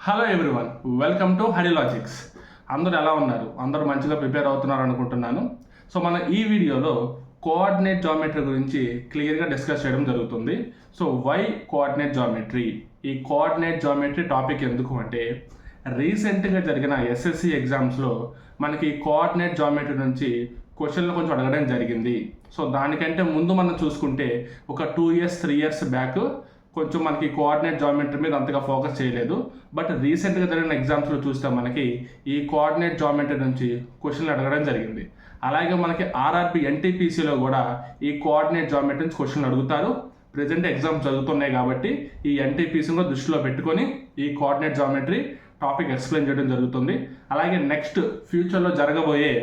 Hello everyone, welcome to హడి logics. అందరూ ఎలా ఉన్నారు? అందరూ మంచిగా ప్రిపేర్ అవుతున్నారు అనుకుంటున్నాను. సో మన ఈ వీడియోలో కోఆర్డినేట్ జామెట్రీ గురించి క్లియర్గా డిస్కస్ చేయడం జరుగుతుంది. So why coordinate geometry? ఈ కోఆర్డినేట్ జామెట్రీ టాపిక్ ఎందుకు అంటే రీసెంట్గా జరిగిన ఎస్ఎస్సి ఎగ్జామ్స్లో మనకి కోఆర్డినేట్ జామెట్రీ నుంచి క్వశ్చన్లు కొంచెం అడగడం జరిగింది. సో దానికంటే ముందు మనం చూసుకుంటే ఒక 2 years 3 years బ్యాక్ కొంచెం మనకి కోఆర్డినేట్ జామెట్రీ మీద అంతగా ఫోకస్ చేయలేదు. బట్ రీసెంట్గా జరిగిన ఎగ్జామ్స్లో చూస్తే మనకి ఈ కోఆర్డినేట్ జామెట్రీ నుంచి క్వశ్చన్లు అడగడం జరిగింది. అలాగే మనకి ఆర్ఆర్బి ఎన్టీపీసీలో కూడా ఈ కోఆర్డినేట్ జామెట్రీ నుంచి క్వశ్చన్లు అడుగుతారు. ప్రజెంట్ ఎగ్జామ్స్ జరుగుతున్నాయి కాబట్టి ఈ ఎన్టీపీసీని కూడా దృష్టిలో పెట్టుకొని ఈ కోఆర్డినేట్ జామెట్రీ టాపిక్ ఎక్స్ప్లెయిన్ చేయడం జరుగుతుంది. అలాగే నెక్స్ట్ ఫ్యూచర్లో జరగబోయే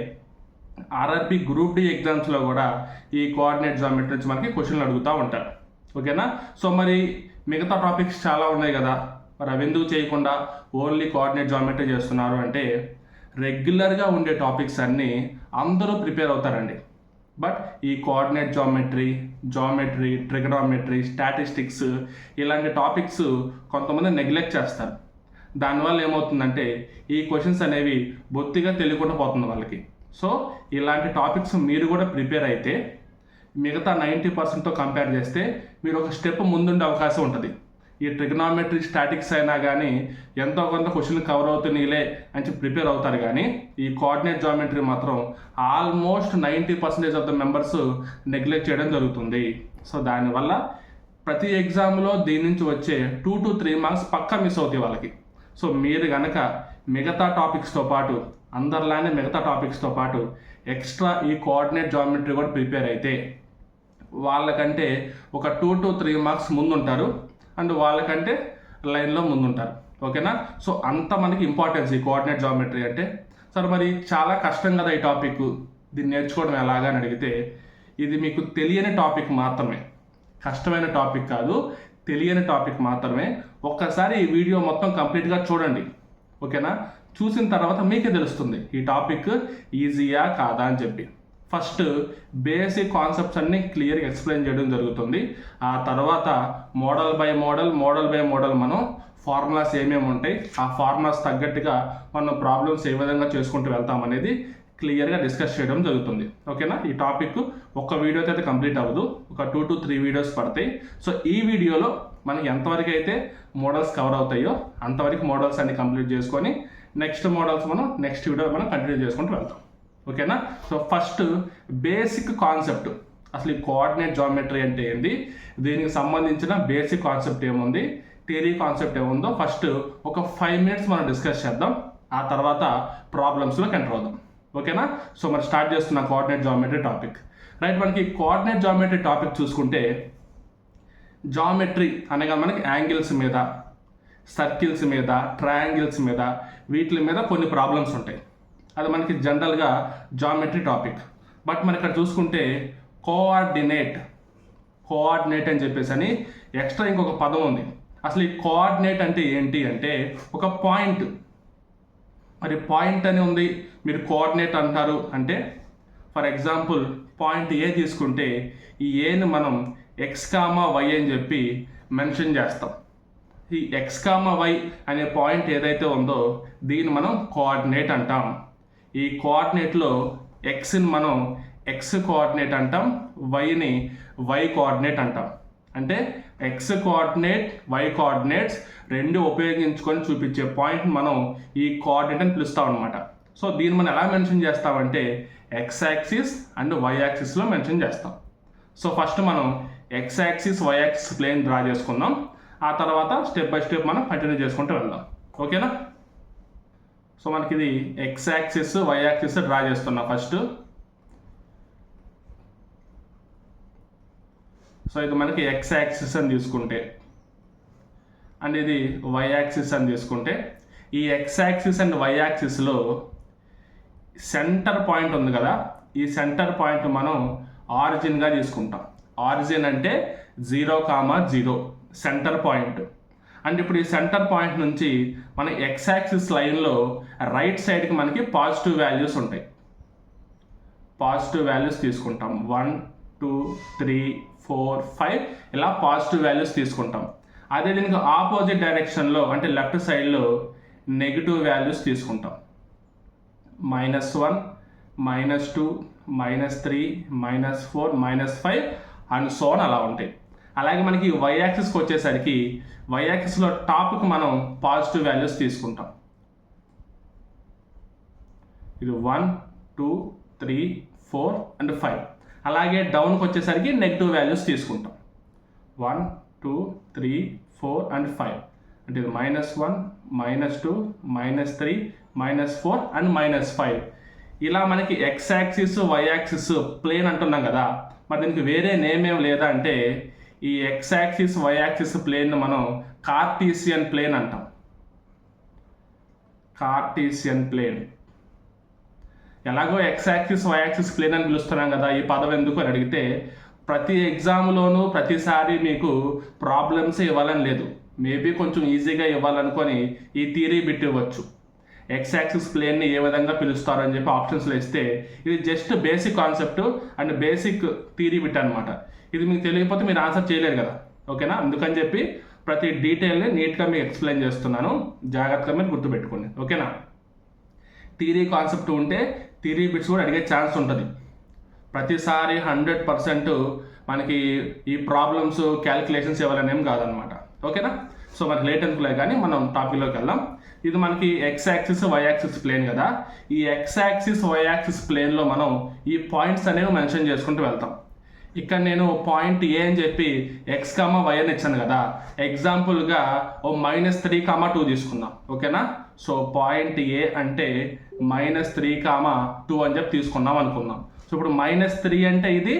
ఆర్ఆర్బి గ్రూప్ డి ఎగ్జామ్స్లో కూడా ఈ కోఆర్డినేట్ జామెట్రీ నుంచి మనకి క్వశ్చన్లు అడుగుతూ ఉంటారు. ఓకేనా? సో మరి మిగతా టాపిక్స్ చాలా ఉన్నాయి కదా, మరి అవి ఎందుకు చేయకుండా ఓన్లీ కోఆర్డినేట్ జామెట్రీ చేస్తున్నారు అంటే రెగ్యులర్గా ఉండే టాపిక్స్ అన్నీ అందరూ ప్రిపేర్ అవుతారండి. బట్ ఈ కోఆర్డినేట్ జామెట్రీ, ట్రిగనామెట్రీ, స్టాటిస్టిక్స్ ఇలాంటి టాపిక్స్ కొంతమంది నెగ్లెక్ట్ చేస్తారు. దానివల్ల ఏమవుతుందంటే ఈ క్వశ్చన్స్ అనేవి బొత్తిగా తెలియకుండా పోతుంది వాళ్ళకి. సో ఇలాంటి టాపిక్స్ మీరు కూడా ప్రిపేర్ అయితే మిగతా 90%తో కంపేర్ చేస్తే మీరు ఒక స్టెప్ ముందుండే అవకాశం ఉంటుంది. ఈ ట్రిగనామెట్రీ, స్టాటిక్స్ అయినా కానీ ఎంతో కొంత క్వశ్చన్ కవర్ అవుతున్నాయిలే అని చెప్పి ప్రిపేర్ అవుతారు. కానీ ఈ కోఆర్డినేట్ జామెట్రీ మాత్రం almost 90% of the members neglect చేయడం జరుగుతుంది. సో దానివల్ల ప్రతి ఎగ్జామ్లో దీని నుంచి వచ్చే 2 to 3 మార్క్స్ పక్కా మిస్ అవుతాయి వాళ్ళకి. సో మీరు కనుక మిగతా టాపిక్స్తో పాటు అందరిలానే మిగతా టాపిక్స్తో పాటు ఎక్స్ట్రా ఈ కోఆర్డినేట్ జామెట్రీ కూడా ప్రిపేర్ అయితే వాళ్ళకంటే ఒక 2 to 3 మార్క్స్ ముందుంటారు అండ్ వాళ్ళకంటే లైన్లో ముందుంటారు. ఓకేనా? సో అంత మనకి ఇంపార్టెన్స్ ఈ కోఆర్డినేట్ జామెట్రీ అంటే. సరే మరి చాలా కష్టం కదా ఈ టాపిక్, దీన్ని నేర్చుకోవడం ఎలాగా అని అడిగితే ఇది మీకు తెలియని టాపిక్ మాత్రమే, కష్టమైన టాపిక్ కాదు, తెలియని టాపిక్ మాత్రమే. ఒక్కసారి ఈ వీడియో మొత్తం కంప్లీట్గా చూడండి. ఓకేనా? చూసిన తర్వాత మీకే తెలుస్తుంది ఈ టాపిక్ ఈజీయా కాదా అని చెప్పి. ఫస్ట్ బేసిక్ కాన్సెప్ట్స్ అన్ని క్లియర్గా ఎక్స్ప్లెయిన్ చేయడం జరుగుతుంది. ఆ తర్వాత మోడల్ బై మోడల్ మనం ఫార్ములాస్ ఏమేమి ఉంటాయి, ఆ ఫార్ములాస్ తగ్గట్టుగా మనం ప్రాబ్లమ్స్ ఏ విధంగా చేసుకుంటూ వెళ్తాం అనేది క్లియర్గా డిస్కస్ చేయడం జరుగుతుంది. ఓకేనా? ఈ టాపిక్ ఒక్క వీడియోతో అయితే కంప్లీట్ అవ్వదు, ఒక 2 to 3 వీడియోస్ పడతాయి. సో ఈ వీడియోలో మనకి ఎంతవరకు అయితే మోడల్స్ కవర్ అవుతాయో అంతవరకు మోడల్స్ అన్ని కంప్లీట్ చేసుకొని నెక్స్ట్ మోడల్స్ మనం నెక్స్ట్ వీడియో మనం కంటిన్యూ చేసుకుంటూ వెళ్తాం. ఓకేనా? సో ఫస్ట్ బేసిక్ కాన్సెప్ట్, అసలు ఈ కోఆర్డినేట్ జామెట్రీ అంటే ఏంది, దీనికి సంబంధించిన బేసిక్ కాన్సెప్ట్ ఏముంది, థియరీ కాన్సెప్ట్ ఏముందో ఫస్ట్ ఒక 5 minutes మనం డిస్కస్ చేద్దాం. ఆ తర్వాత ప్రాబ్లమ్స్లోకి ఎంటర్ అవుదాం. ఓకేనా? సో మరి స్టార్ట్ చేస్తున్న కోఆర్డినేట్ జామెట్రీ టాపిక్. రైట్, మనకి కోఆర్డినేట్ జామెట్రీ టాపిక్ చూసుకుంటే జామెట్రీ అనగా మనకి యాంగిల్స్ మీద, సర్కిల్స్ మీద, ట్రయాంగిల్స్ మీద, వీటి మీద కొన్ని ప్రాబ్లమ్స్ ఉంటాయి. అది మనకి జనరల్గా జామెట్రీ టాపిక్. బట్ మనం ఇక్కడ చూసుకుంటే కోఆర్డినేట్ అని చెప్పేసి అని ఎక్స్ట్రా ఇంకొక పదం ఉంది. అసలు ఈ కోఆర్డినేట్ అంటే ఏంటి అంటే ఒక పాయింట్. మరి పాయింట్ అని ఉంది, మీరు కోఆర్డినేట్ అంటారు అంటే ఫర్ ఎగ్జాంపుల్ పాయింట్ ఏ తీసుకుంటే ఈ ఏని మనం ఎక్స్ కామా వై అని చెప్పి మెన్షన్ చేస్తాం. ఈ ఎక్స్ కామా వై అనే పాయింట్ ఏదైతే ఉందో దీన్ని మనం కోఆర్డినేట్ అంటాం. ఈ కోఆర్డినేట్లో ఎక్స్ని మనం ఎక్స్ కోఆర్డినేట్ అంటాం, వైని వై కోఆర్డినేట్ అంటాం. అంటే ఎక్స్ కోఆర్డినేట్, వై కోఆర్డినేట్స్ రెండు ఉపయోగించుకొని చూపించే పాయింట్ మనం ఈ కోఆర్డినేట్ అని పిలుస్తాం అనమాట. సో దీన్ని మనం ఎలా మెన్షన్ చేస్తామంటే ఎక్స్ యాక్సిస్ అండ్ వై యాక్సిస్లో మెన్షన్ చేస్తాం. సో ఫస్ట్ మనం X axis, Y axis plane draw చేసుకుందాం. ఆ తర్వాత స్టెప్ బై స్టెప్ మనం కంటిన్యూ చేసుకుంటూ వెళ్దాం. ఓకేనా? సో మనకి ఇది X axis, Y axis draw చేస్తున్నా ఫస్ట్. సో ఇది మనకి ఎక్స్ యాక్సిస్ అని తీసుకుంటే అండ్ ఇది వై యాక్సిస్ అని తీసుకుంటే ఈ ఎక్స్ యాక్సిస్ అండ్ వై యాక్సిస్లో సెంటర్ పాయింట్ ఉంది కదా, ఈ సెంటర్ పాయింట్ మనం ఆరిజిన్గా తీసుకుంటాం. ఆరిజిన్ అంటే 0,0 సెంటర్ పాయింట్. అండ్ ఇప్పుడు ఈ సెంటర్ పాయింట్ నుంచి మన ఎక్స్ యాక్సిస్ లైన్లో రైట్ సైడ్కి మనకి పాజిటివ్ వాల్యూస్ ఉంటాయి. పాజిటివ్ వాల్యూస్ తీసుకుంటాం, 1 2 3 4 5 ఇలా పాజిటివ్ వాల్యూస్ తీసుకుంటాం. అదే దీనికి ఆపోజిట్ డైరెక్షన్లో అంటే లెఫ్ట్ సైడ్లో నెగిటివ్ వాల్యూస్ తీసుకుంటాం. -1, -2, -3, -4, -5 అండ్ సో ఆన్ అలా ఉంటాయి. అలాగే మనకి y యాక్సిస్కి వచ్చేసరికి y యాక్సిస్లో టాప్కి మనం పాజిటివ్ వాల్యూస్ తీసుకుంటాం. ఇది 1, 2, 3, 4 అండ్ 5. అలాగే డౌన్కి వచ్చేసరికి నెగిటివ్ వాల్యూస్ తీసుకుంటాం. 1, 2, 3, 4 అండ్ 5 అంటే ఇది -1, -2, -3, -4 అండ్ -5. ఇలా మనకి x axis y axis plane అంటున్నాం కదా, మరి దీనికి వేరే నేమ్ ఏం లేదా అంటే ఈ x axis y axis plane మనం కార్టీసియన్ ప్లేన్ అంటాం. Cartesian plane. ఎలాగో x axis y axis plane అని పిలుస్తున్నాం కదా, ఈ పదం ఎందుకు అని అడిగితే ప్రతి ఎగ్జామ్లోనూ ప్రతిసారి మీకు ప్రాబ్లమ్స్ ఇవ్వాలని లేదు, మేబీ కొంచెం ఈజీగా ఇవ్వాలనుకొని ఈ థియరీ బిట్ ఇవ్వచ్చు. x యాక్సిస్ ప్లేన్ని ఏ విధంగా పిలుస్తారు అని చెప్పి ఆప్షన్స్లో ఇస్తే ఇది just basic concept and basic theory bit అనమాట. ఇది మీకు తెలియకపోతే మీరు ఆన్సర్ చేయలేరు కదా, ఓకేనా? అందుకని చెప్పి ప్రతి డీటెయిల్ని నీట్గా మీకు ఎక్స్ప్లెయిన్ చేస్తున్నాను, జాగ్రత్తగా మీరు గుర్తుపెట్టుకోండి, ఓకేనా? థియరీ కాన్సెప్ట్ ఉంటే థియరీ బిట్స్ కూడా అడిగే ఛాన్స్ ఉంటుంది. ప్రతిసారి 100% మనకి ఈ ప్రాబ్లమ్స్ క్యాలిక్యులేషన్స్ ఇవ్వాలనేం కాదనమాట, ఓకేనా? సో మనకి లేట్ ఎందుకులే కానీ మనం టాపిక్లోకి వెళ్దాం. ఇది మనకి x axis y axis plane కదా, ఈ x యాక్సిస్ y యాక్సిస్ ప్లేన్లో మనం ఈ పాయింట్స్ అనేవి మెన్షన్ చేసుకుంటూ వెళ్తాం. ఇక్కడ నేను పాయింట్ ఏ అని చెప్పి x, y అని ఇచ్చాను కదా, ఎగ్జాంపుల్గా ఓ -3, 2 తీసుకుందాం, ఓకేనా? సో పాయింట్ ఏ అంటే -3, 2 అని చెప్పి తీసుకున్నాం అనుకుందాం. సో ఇప్పుడు -3 అంటే ఇది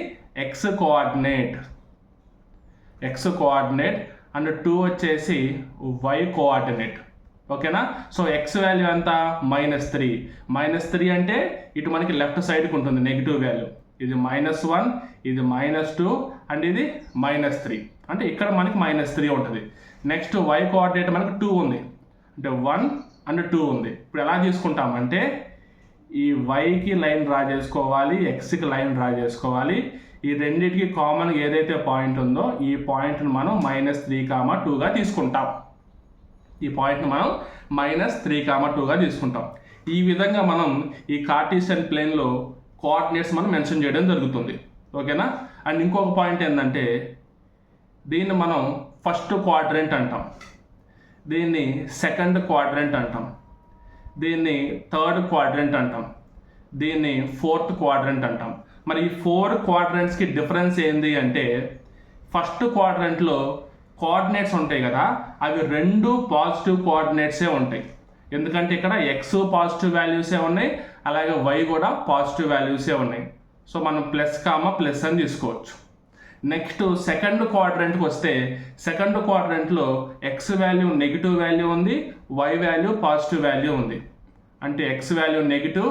x కోఆర్డినేట్ అండ్ 2 వచ్చేసి y కోఆర్డినేట్, ఓకేనా? సో x వాల్యూ ఎంత -3 అంటే ఇటు మనకి లెఫ్ట్ సైడ్కి ఉంటుంది నెగిటివ్ వాల్యూ, ఇది -1, ఇది -2 అండ్ ఇది -3 అంటే ఇక్కడ మనకి -3 ఉంటుంది. నెక్స్ట్ y కోఆర్డినేట్ మనకి 2 ఉంది, అంటే 1 అండ్ 2 ఉంది. ఇప్పుడు ఎలా తీసుకుంటామంటే ఈ yకి లైన్ డ్రా చేసుకోవాలి, xకి లైన్ డ్రా చేసుకోవాలి, ఈ రెండింటికి కామన్ ఏదైతే పాయింట్ ఉందో ఈ పాయింట్ని మనం -3, 2గా తీసుకుంటాం. ఈ పాయింట్ని మనం -3, 2గా తీసుకుంటాం. ఈ విధంగా మనం ఈ కార్టీసియన్ ప్లేన్లో కోఆర్డినేట్స్ మనం మెన్షన్ చేయడం జరుగుతుంది, ఓకేనా? అండ్ ఇంకొక పాయింట్ ఏంటంటే దీన్ని మనం ఫస్ట్ క్వాడ్రంట్ అంటాం, దీన్ని సెకండ్ క్వాడ్రంట్ అంటాం, దీన్ని థర్డ్ క్వాడ్రంట్ అంటాం, దీన్ని ఫోర్త్ క్వాడ్రంట్ అంటాం. మరి ఈ 4 క్వాడ్రంట్స్కి డిఫరెన్స్ ఏంది అంటే ఫస్ట్ క్వాడ్రంట్లో కోఆర్డినేట్స్ ఉంటాయి కదా, అవి 2 పాజిటివ్ కోఆర్డినేట్సే ఉంటాయి. ఎందుకంటే ఇక్కడ x పాజిటివ్ వాల్యూసే ఉన్నాయి, అలాగే y కూడా పాజిటివ్ వాల్యూసే ఉన్నాయి. సో మనం ప్లస్ అని తీసుకోవచ్చు. నెక్స్ట్ సెకండ్ క్వాడ్రంట్కి వస్తే సెకండ్ క్వాడ్రంట్లో x వాల్యూ నెగిటివ్ వాల్యూ ఉంది, y వాల్యూ పాజిటివ్ వాల్యూ ఉంది. అంటే x value negative,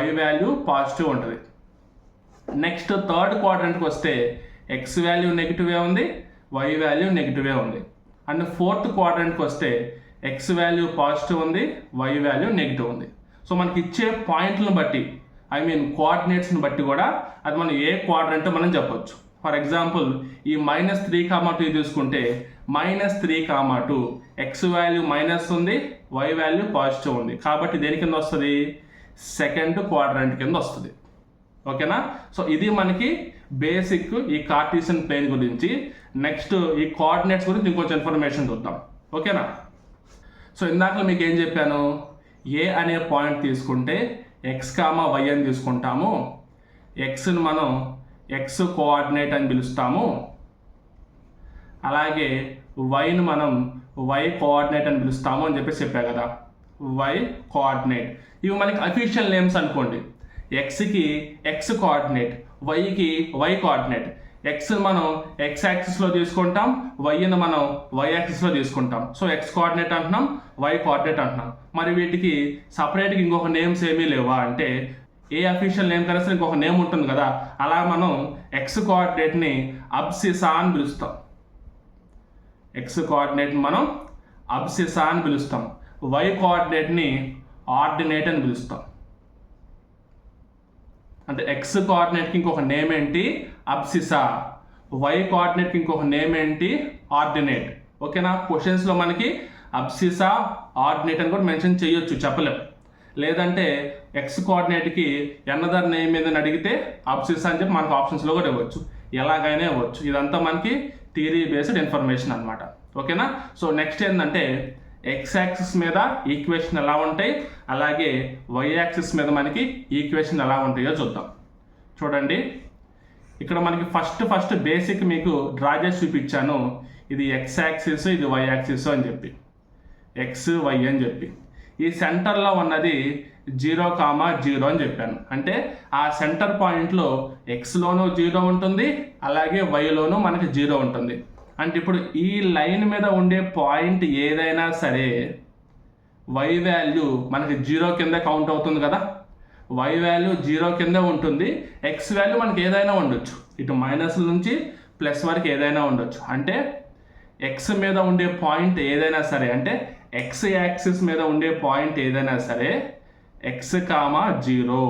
y value positive ఉంటుంది. నెక్స్ట్ థర్డ్ క్వాడ్రంట్కి వస్తే x వాల్యూ నెగిటివే ఉంది, y వాల్యూ నెగిటివే ఉంది. అండ్ ఫోర్త్ క్వాడ్రంట్కి వస్తే x వాల్యూ పాజిటివ్ ఉంది, y వాల్యూ నెగిటివ్ ఉంది. సో మనకి ఇచ్చే పాయింట్లను బట్టి కోఆర్డినేట్స్ని బట్టి కూడా అది మనం ఏ క్వాడ్రంట్ మనం చెప్పొచ్చు. ఫర్ ఎగ్జాంపుల్ ఈ -3, 2 తీసుకుంటే -3, 2 x వాల్యూ మైనస్ ఉంది, y వాల్యూ పాజిటివ్ ఉంది, కాబట్టి దేని కింద వస్తుంది? సెకండ్ క్వాడ్రంట్ కింద వస్తుంది, ఓకేనా? సో ఇది మనకి బేసిక్ ఈ కార్టీసియన్ ప్లేన్ గురించి. నెక్స్ట్ ఈ కోఆర్డినేట్స్ గురించి ఇంకొంచెం ఇన్ఫర్మేషన్ చూద్దాం, ఓకేనా? సో ఇందాక మీకు ఏం చెప్పాను, ఏ అనే పాయింట్ తీసుకుంటే x, y అని తీసుకుంటాము, xని మనం x కోఆర్డినేట్ అని పిలుస్తాము, అలాగే వైని మనం y కోఆర్డినేట్ అని పిలుస్తాము అని చెప్పా కదా. y కోఆర్డినేట్ ఇవి మనకి అఫీషియల్ నేమ్స్ అనుకోండి. ఎక్స్కి x కోఆర్డినేట్, వైకి y కోఆర్డినేట్. ఎక్స్ని మనం x యాక్సిస్లో తీసుకుంటాం, వైని మనం y యాక్సిస్లో తీసుకుంటాం. సో x కోఆర్డినేట్ అంటున్నాం, y కోఆర్డినేట్ అంటున్నాం. మరి వీటికి సపరేట్గా ఇంకొక నేమ్స్ ఏమీ లేవా అంటే ఏ అఫీషియల్ నేమ్ కన్నా సరే ఇంకొక నేమ్ ఉంటుంది కదా, అలా మనం x కోఆర్డినేట్ని అబ్సిసా అని పిలుస్తాం. x కోఆర్డినేట్ని మనం అబ్సిసా అని పిలుస్తాం, y కోఆర్డినేట్ని ఆర్డినేట్ అని పిలుస్తాం. అంటే x కోఆర్డినేట్కి ఇంకొక నేమ్ ఏంటి? అబ్సిసా. y కోఆర్డినేట్కి ఇంకొక నేమ్ ఏంటి? ఆర్డినేట్. ఓకేనా. క్వశ్చన్స్లో మనకి అబ్సిసా ఆర్డినేట్ అని కూడా మెన్షన్ చేయొచ్చు, చెప్పలేం. లేదంటే ఎక్స్ కోఆర్డినేట్కి ఎన్నదర్ నేమ్ ఏదని అడిగితే అబ్సిసా అని చెప్పి మనకు ఆప్షన్స్లో కూడా ఇవ్వచ్చు, ఎలాగైనా ఇవ్వచ్చు. ఇదంతా మనకి థియరీ బేస్డ్ ఇన్ఫర్మేషన్ అనమాట. ఓకేనా. సో నెక్స్ట్ ఏంటంటే ఎక్స్ యాక్సిస్ మీద ఈక్వేషన్ ఎలా ఉంటాయి, అలాగే వై యాక్సిస్ మీద మనకి ఈక్వేషన్ ఎలా ఉంటాయో చూద్దాం. చూడండి, ఇక్కడ మనకి ఫస్ట్ బేసిక్ మీకు డ్రా చేసి చూపించాను. ఇది ఎక్స్ యాక్సిస్, ఇది వై యాక్సిస్ అని చెప్పి, ఎక్స్ వై అని చెప్పి. ఈ సెంటర్లో ఉన్నది 0,0 అని చెప్పాను. అంటే ఆ సెంటర్ పాయింట్లో ఎక్స్లోనూ 0 ఉంటుంది, అలాగే వైలోనూ మనకి 0 ఉంటుంది. అంటే ఇప్పుడు ఈ లైన్ మీద ఉండే పాయింట్ ఏదైనా సరే వై వాల్యూ మనకి 0 కింద కౌంట్ అవుతుంది కదా. వై వాల్యూ 0 కింద ఉంటుంది, ఎక్స్ వాల్యూ మనకి ఏదైనా ఉండొచ్చు, ఇటు మైనస్ నుంచి ప్లస్ వరకు ఏదైనా ఉండొచ్చు. అంటే ఎక్స్ మీద ఉండే పాయింట్ ఏదైనా సరే, అంటే ఎక్స్ యాక్సిస్ మీద ఉండే పాయింట్ ఏదైనా సరే ఎక్స్ కామా 0,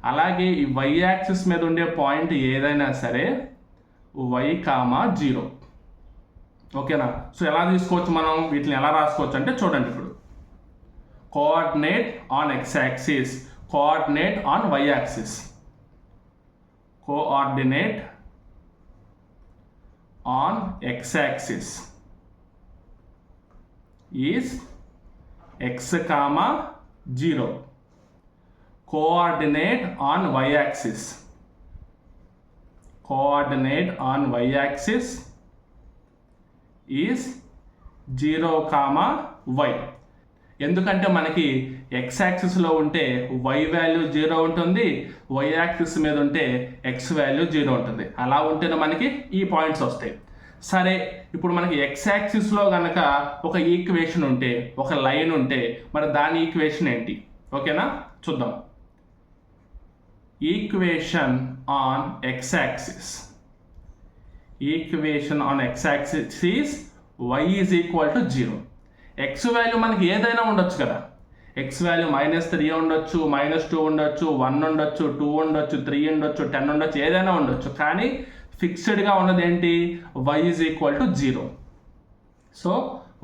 అలాగే ఈ వై యాక్సిస్ మీద ఉండే పాయింట్ ఏదైనా సరే వై కామా 0. ఓకేనా. సో ఎలా తీసుకోవచ్చు మనం వీటిని, ఎలా రాసుకోవచ్చు అంటే చూడండి, ఇప్పుడు coordinate on X axis, coordinate on why axis. Coordinate on X axis is x comma 0. Coordinate on y axis, coordinate on y axis is 0 comma y. ఎందుకంటే మనకి ఎక్స్ యాక్సిస్లో ఉంటే వై వాల్యూ 0 ఉంటుంది, వై యాక్సిస్ మీద ఉంటే X value 0 ఉంటుంది. అలా ఉంటేనే మనకి ఈ పాయింట్స్ వస్తాయి. సరే, ఇప్పుడు మనకి ఎక్స్ యాక్సిస్లో కనుక ఒక ఈక్వేషన్ ఉంటే, ఒక లైన్ ఉంటే, మరి దాని ఈక్వేషన్ ఏంటి? ఓకేనా, చూద్దాం. Equation on X axis, equation on X axis is y is equal to 0. X value మనకి ఏదైనా ఉండొచ్చు కదా. ఎక్స్ వాల్యూ -3 ఉండొచ్చు, -2 ఉండొచ్చు, 1 ఉండొచ్చు, 2 ఉండొచ్చు, 3 ఉండొచ్చు, 10 ఉండొచ్చు, ఏదైనా ఉండొచ్చు. కానీ ఫిక్స్డ్గా ఉన్నది ఏంటి? y is equal to 0. So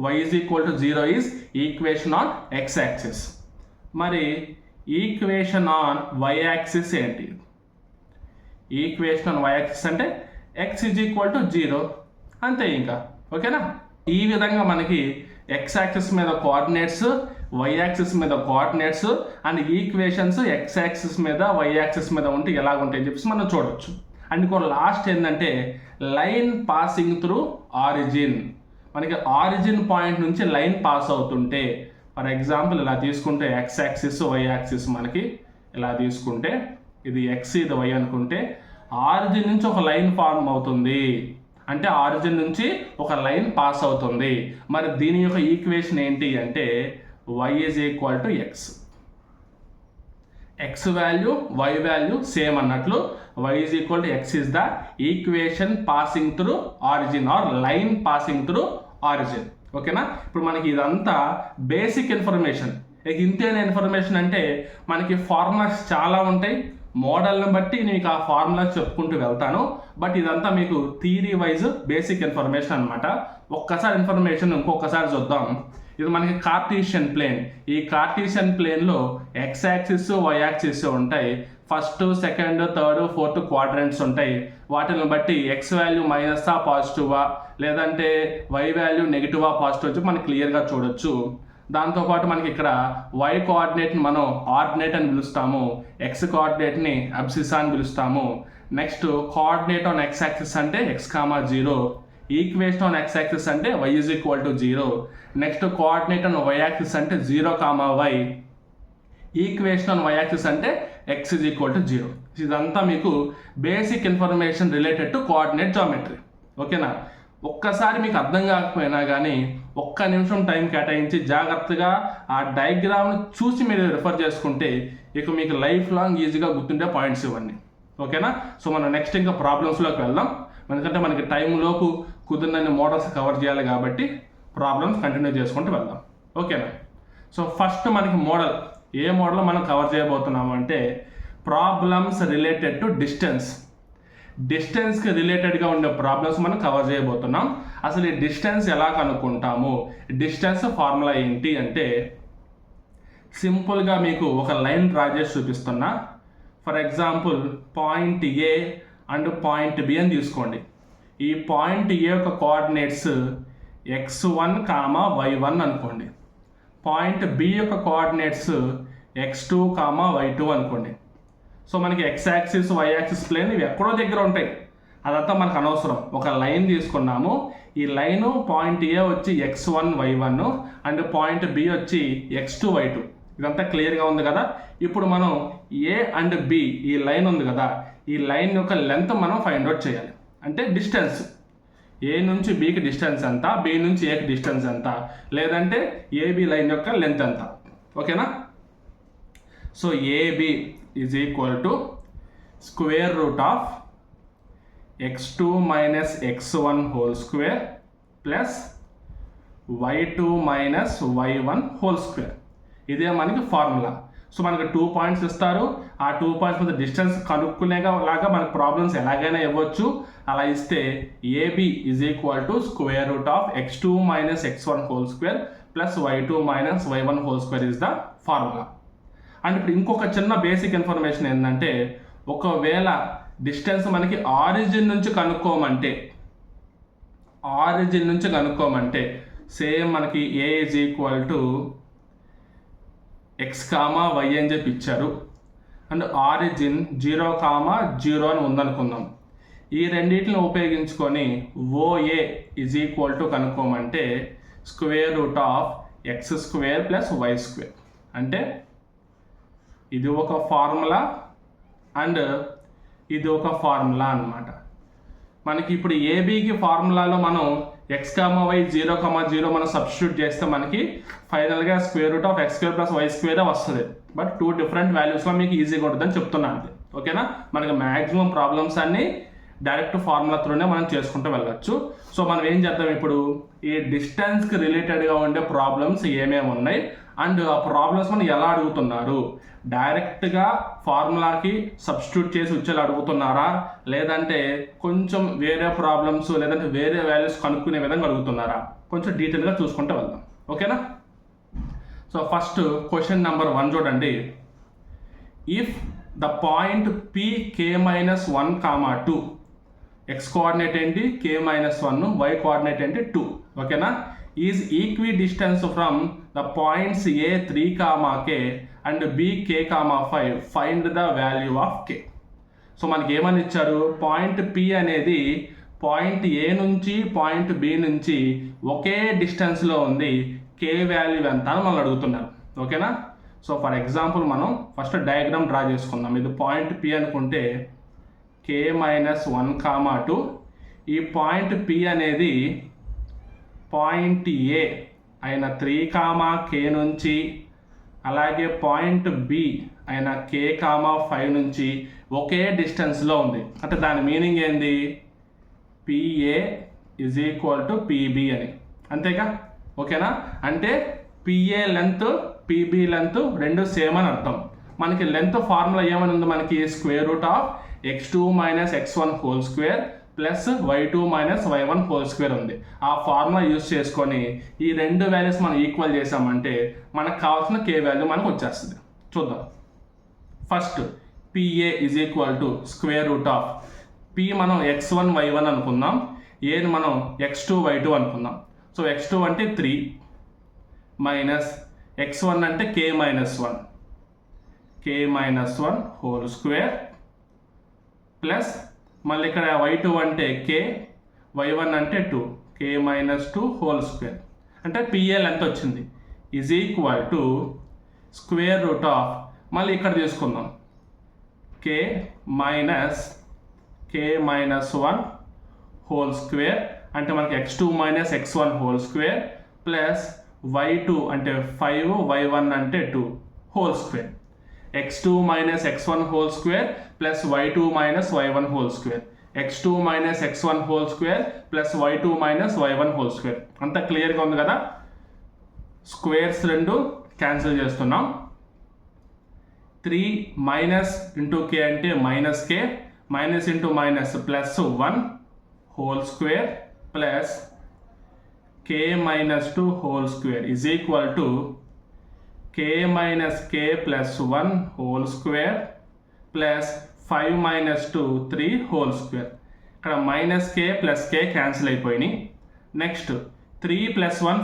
y is equal to 0 is equation on X axis. మరి ఈక్వేషన్ ఆన్ వై యాక్సిస్ ఏంటి? ఈక్వేషన్ ఆన్ వై యాక్సిస్ అంటే x ఈజ్ ఈక్వల్ టు 0 అంతే ఇంకా. ఓకేనా. ఈ విధంగా మనకి ఎక్స్ యాక్సిస్ మీద కోఆర్డినేట్స్, వై యాక్సిస్ మీద coordinates and equations X axis మీద వై యాక్సిస్ మీద ఉంటే ఎలాగుంటాయని చెప్పేసి మనం చూడవచ్చు. అండ్ ఇంకో లాస్ట్ ఏంటంటే లైన్ పాసింగ్ త్రూ ఆరిజిన్. మనకి ఆరిజిన్ పాయింట్ నుంచి లైన్ పాస్ అవుతుంటే, ఫర్ ఎగ్జాంపుల్ ఇలా తీసుకుంటే ఎక్స్ యాక్సిస్ వై యాక్సిస్ మనకి ఇలా తీసుకుంటే, ఇది ఎక్స్ ఇది వై అనుకుంటే, ఆరిజిన్ నుంచి ఒక లైన్ ఫార్మ్ అవుతుంది. అంటే ఆరిజిన్ నుంచి ఒక లైన్ పాస్ అవుతుంది. మరి దీని యొక్క ఈక్వేషన్ ఏంటి అంటే y is equal to x. X value y value same అన్నట్లు y is equal to x is the equation passing through origin or line passing through origin. ఓకేనా. ఇప్పుడు మనకి ఇదంతా బేసిక్ ఇన్ఫర్మేషన్. ఇంతేనా ఇన్ఫర్మేషన్ అంటే మనకి ఫార్ములాస్ చాలా ఉంటాయి. మోడల్ని బట్టి నేను ఆ ఫార్ములాస్ చెప్పుకుంటూ వెళ్తాను. బట్ ఇదంతా మీకు థియరీ వైజ్ బేసిక్ ఇన్ఫర్మేషన్ అనమాట. ఒక్కసారి ఇన్ఫర్మేషన్ ఇంకొకసారి చూద్దాం. ఇది మనకి కార్టీషియన్ ప్లేన్. ఈ కార్టీషియన్ ప్లేన్లో ఎక్స్ యాక్సిస్ వై యాక్సిస్ ఉంటాయి. First, second, third, fourth quadrants ఉంటాయి. వాటిని బట్టి ఎక్స్ వాల్యూ మైనసా పాజిటివా లేదంటే వై వాల్యూ నెగిటివా పాజిటివ్ వచ్చి మనకి క్లియర్గా చూడొచ్చు. దాంతోపాటు మనకి ఇక్కడ వై కోఆర్డినేట్ని మనం ఆర్డినేట్ అని పిలుస్తాము, ఎక్స్ కోఆర్డినేట్ని అబ్సిసా అని పిలుస్తాము. Next coordinate on X axis అంటే X comma 0, equation on X axis అంటే Y is equal to 0. Next coordinate on why axis అంటే 0 comma Y, equation on why axis అంటే ఎక్స్ ఈజ్ ఈక్వల్ టు 0. ఇదంతా మీకు basic information related to coordinate geometry. ఓకేనా. ఒక్కసారి మీకు అర్థం కాకపోయినా కానీ ఒక్క నిమిషం టైం కేటాయించి జాగ్రత్తగా ఆ డయాగ్రామ్ను చూసి మీరు రిఫర్ చేసుకుంటే ఇక మీకు లైఫ్ లాంగ్ ఈజీగా గుర్తుండే పాయింట్స్ ఇవన్నీ. ఓకేనా. సో మనం నెక్స్ట్ ఇంకా ప్రాబ్లమ్స్లోకి వెళ్దాం. ఎందుకంటే మనకి టైంలోపు కుదిరినన్ని మోడల్స్ కవర్ చేయాలి కాబట్టి ప్రాబ్లమ్స్ కంటిన్యూ చేసుకుంటూ వెళ్దాం. ఓకేనా. సో ఫస్ట్ మనకి మోడల్, ఏ మోడల్ మనం కవర్ చేయబోతున్నాము అంటే ప్రాబ్లమ్స్ రిలేటెడ్ టు డిస్టెన్స్కి రిలేటెడ్గా ఉండే ప్రాబ్లమ్స్ మనం కవర్ చేయబోతున్నాం. అసలు ఈ డిస్టెన్స్ ఎలా కనుక్కుంటాము, డిస్టెన్స్ ఫార్ములా ఏంటి అంటే సింపుల్గా మీకు ఒక లైన్ డ్రా చేసి చూపిస్తున్నా. For example point A and point B అని తీసుకోండి. ఈ పాయింట్ ఏ యొక్క కోఆర్డినేట్స్ x1, y1 అనుకోండి. పాయింట్ బి యొక్క కోఆర్డినేట్స్ x2, y2 అనుకోండి. సో మనకి x axis, y axis plane ఇవి ఎక్కడో దగ్గర ఉంటాయి, అదంతా మనకు అనవసరం. ఒక లైన్ తీసుకున్నాము, ఈ లైను పాయింట్ ఏ వచ్చి x1, y1 and point B వచ్చి x2, y2. ఇదంతా క్లియర్గా ఉంది కదా. ఇప్పుడు మనం ఏ అండ్ బి ఈ లైన్ ఉంది కదా, ఈ లైన్ యొక్క లెంత్ మనం ఫైండ్ అవుట్ చేయాలి. అంటే డిస్టెన్స్ ఏ నుంచి బికి డిస్టెన్స్ ఎంత, బి నుంచి ఏకి డిస్టెన్స్ ఎంత, లేదంటే ఏబి లైన్ యొక్క లెంత్ ఎంత. ఓకేనా? So AB is equal to square root of x2 minus x1 whole square plus y2 minus y1 whole square. ఇదే మనకి ఫార్ములా. సో మనకి 2 పాయింట్స్ ఇస్తారు, ఆ 2 పాయింట్స్ మధ్య డిస్టెన్స్ కనుక్కునేలాగా మనకు ప్రాబ్లమ్స్ ఎలాగైనా ఇవ్వచ్చు. అలా ఇస్తే AB is equal to square root of x2 minus x1 whole square plus y2 minus y1 whole square is the formula. And ఇప్పుడు ఇంకొక చిన్న బేసిక్ ఇన్ఫర్మేషన్ ఏంటంటే, ఒకవేళ డిస్టెన్స్ మనకి ఆరిజిన్ నుంచి కనుక్కోమంటే సేమ్ మనకి A is equal to x, y అని చెప్పి ఇచ్చారు అండ్ ఆరిజిన్ 0, 0 అని ఉందనుకుందాం. ఈ రెండింటిని ఉపయోగించుకొని OA ఈజ్ ఈక్వల్ టు కనుక్కోమంటే square root of x square plus y square. అంటే ఇది ఒక ఫార్ములా అండ్ ఇది ఒక ఫార్ములా అన్నమాట. మనకి ఇప్పుడు ఏబికి ఫార్ములాలో మనం x, y 0, 0 మనం సబ్స్టిట్యూట్ చేస్తే మనకి ఫైనల్గా square root of x square plus y square వస్తుంది. బట్ 2 డిఫరెంట్ వాల్యూస్లో మీకు ఈజీగా ఉంటుందని చెప్తున్నాను అంతే. ఓకేనా? మనకి మ్యాక్సిమం ప్రాబ్లమ్స్ అన్నీ డైరెక్ట్ ఫార్ములా త్రూనే మనం చేసుకుంటూ వెళ్ళచ్చు. సో మనం ఏం చేద్దాం, ఇప్పుడు ఈ డిస్టెన్స్కి రిలేటెడ్గా ఉండే ప్రాబ్లమ్స్ ఏమేమి ఉన్నాయి అండ్ ఆ ప్రాబ్లమ్స్ మనం ఎలా అడుగుతున్నారు, డైరెక్ట్గా ఫార్ములాకి సబ్స్టిట్యూట్ చేసి వచ్చేలా అడుగుతున్నారా, లేదంటే కొంచెం వేరే ప్రాబ్లమ్స్ లేదంటే వేరే వాల్యూస్ కనుక్కునే విధంగా అడుగుతున్నారా, కొంచెం డీటెయిల్గా చూసుకుంటూ వెళ్దాం. ఓకేనా? సో ఫస్ట్ క్వశ్చన్ నెంబర్ 1 చూడండి. If the point pk-1, 2 x coordinate ఏంటి k-1, y కోఆర్డినేట్ ఏంటి 2. ఓకేనా? Is equi distance from the points a 3, k and b k, 5 find the value of k. So మనకి ఏమని ఇచ్చారు, పాయింట్ p అనేది point a నుంచి point b నుంచి ఒకే డిస్టెన్స్లో ఉంది, k వాల్యూ ఎంత అని మనం అడుగుతున్నారు. ఓకేనా? సో ఫర్ ఎగ్జాంపుల్ మనం ఫస్ట్ డయాగ్రామ్ డ్రా చేసుకుందాం. ఇది పాయింట్ p అనుకుంటే k-1, 2. ఈ పాయింట్ p అనేది పాయింట్ a అయిన 3, k నుంచి అలాగే పాయింట్ b అయిన k, 5 నుంచి ఒకే డిస్టెన్స్లో ఉంది. అంటే దాని మీనింగ్ ఏంది, PA is equal to PB అని. అంతేగా? ఓకేనా? అంటే PA లెంత్ PB లెంత్ రెండు సేమ్ అని అర్థం. మనకి లెంత్ ఫార్ములా ఏమని ఉంది, మనకి square root of x2 minus x1 whole square plus y2 minus y1 whole square ఉంది. ఆ ఫార్ములా యూజ్ చేసుకొని ఈ రెండు వాల్యూస్ మనం ఈక్వల్ చేసామంటే మనకు కావాల్సిన k వాల్యూ మనకు వచ్చేస్తుంది. చూద్దాం. First PA is equal to square root of P మనం x1, y1 అనుకుందాం, ఏని మనం x2, y2 అనుకుందాం. సో x2 అంటే 3 మైనస్ x1 అంటే k-1 హోల్ స్క్వేర్ ప్లస్ మళ్ళీ ఇక్కడ y2 అంటే k, y1 అంటే 2 k-2 హోల్ స్క్వేర్. అంటే PA లెంత్ వచ్చింది is equal to square root of మళ్ళీ ఇక్కడ తీసుకుందాం k-1 హోల్ స్క్వేర్ అంటే మనకి x2 minus x1 whole square plus y2 అంటే 5, y1 అంటే 2 whole square. x2 minus x1 whole square plus y2 minus y1 whole square, x2 minus x1 whole square plus y2 minus y1 whole square. అంతా క్లియర్గా ఉంది కదా. Squares రెండు cancel చేస్తున్నాం. 3 minus into k అంటే minus k, minus into minus plus 1 whole square plus k minus 2 whole square is equal to k minus k plus 1 whole square plus 5 minus 2 3 whole square. ఇక్కడ minus కే plus కే cancel అయిపోయినాయి. Next 3 plus 1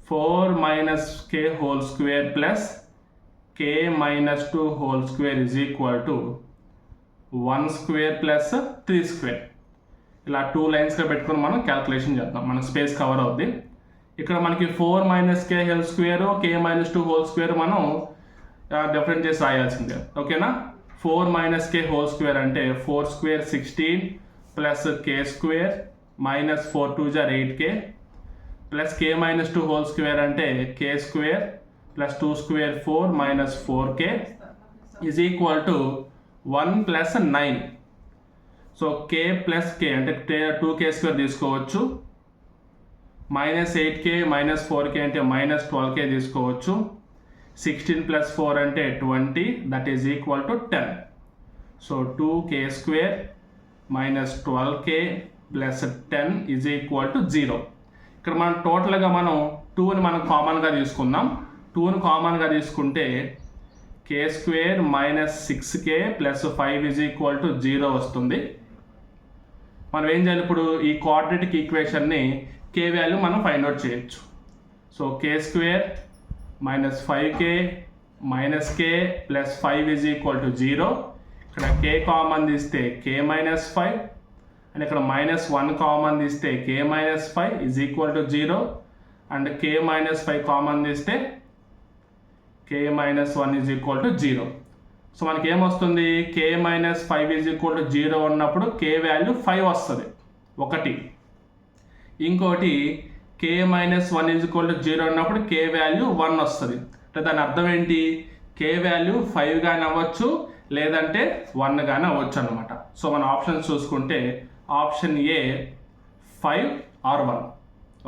4 minus K whole square plus K minus 2 whole square is equal to 1 square plus 3 square. ఇలా 2 లైన్స్గా పెట్టుకొని మనం calculation చేద్దాం, మన space cover అవుద్ది. ఇక్కడ మనకి 4 మైనస్ కే హోల్ స్క్వేర్ కే మైనస్ 2 హోల్ స్క్వేర్ మనం డిఫరెంట్ చేసి రాయాల్సిందే. ఓకేనా, 4 మైనస్ కే హోల్ స్క్వేర్ అంటే 4 square 16 plus K square minus 4 2 జార్ 8k plus K minus 2 whole square అంటే K square plus 2 square 4 minus 4k is equal to 1 plus 9. So K plus K అంటే 2k square తీసుకోవచ్చు, minus 8k minus 4k అంటే minus 12k తీసుకోవచ్చు, 16 plus 4 అంటే 20 that is equal to 10. So 2k square minus 12k plus 10 is equal to 0. ఇక్కడ మనం టోటల్గా మనం 2ని మనం కామన్గా తీసుకుందాం. 2ని కామన్గా తీసుకుంటే k square minus 6k plus 5 is equal to 0 వస్తుంది. మనం ఏం చేయాలి, ఇప్పుడు ఈ కోఆర్డినేటిక్ ఈక్వేషన్ని k వాల్యూ మనం ఫైండ్ అవుట్ చేయొచ్చు. So k square minus 5k minus k plus 5 is equal to 0. ఇక్కడ k కామన్ తీస్తే k మైనస్ 5 అండ్ ఇక్కడ మైనస్ 1 కామన్ తీస్తే k minus 5 is equal to 0 and k minus 5 common తీస్తే k minus 1 is equal to 0. So మనకి ఏమొస్తుంది, k minus 5 is equal to 0 ఉన్నప్పుడు k value 5 వస్తుంది ఒకటి. ఇంకోటి k minus 1 is equal to 0 ఉన్నప్పుడు k వాల్యూ 1 వస్తుంది. అంటే దాని అర్థం ఏంటి, k వాల్యూ 5 కానీ అవ్వచ్చు లేదంటే 1 కానీ అవ్వచ్చు అనమాట. సో మన ఆప్షన్స్ చూసుకుంటే ఆప్షన్ ఏ 5 ఆర్ 1.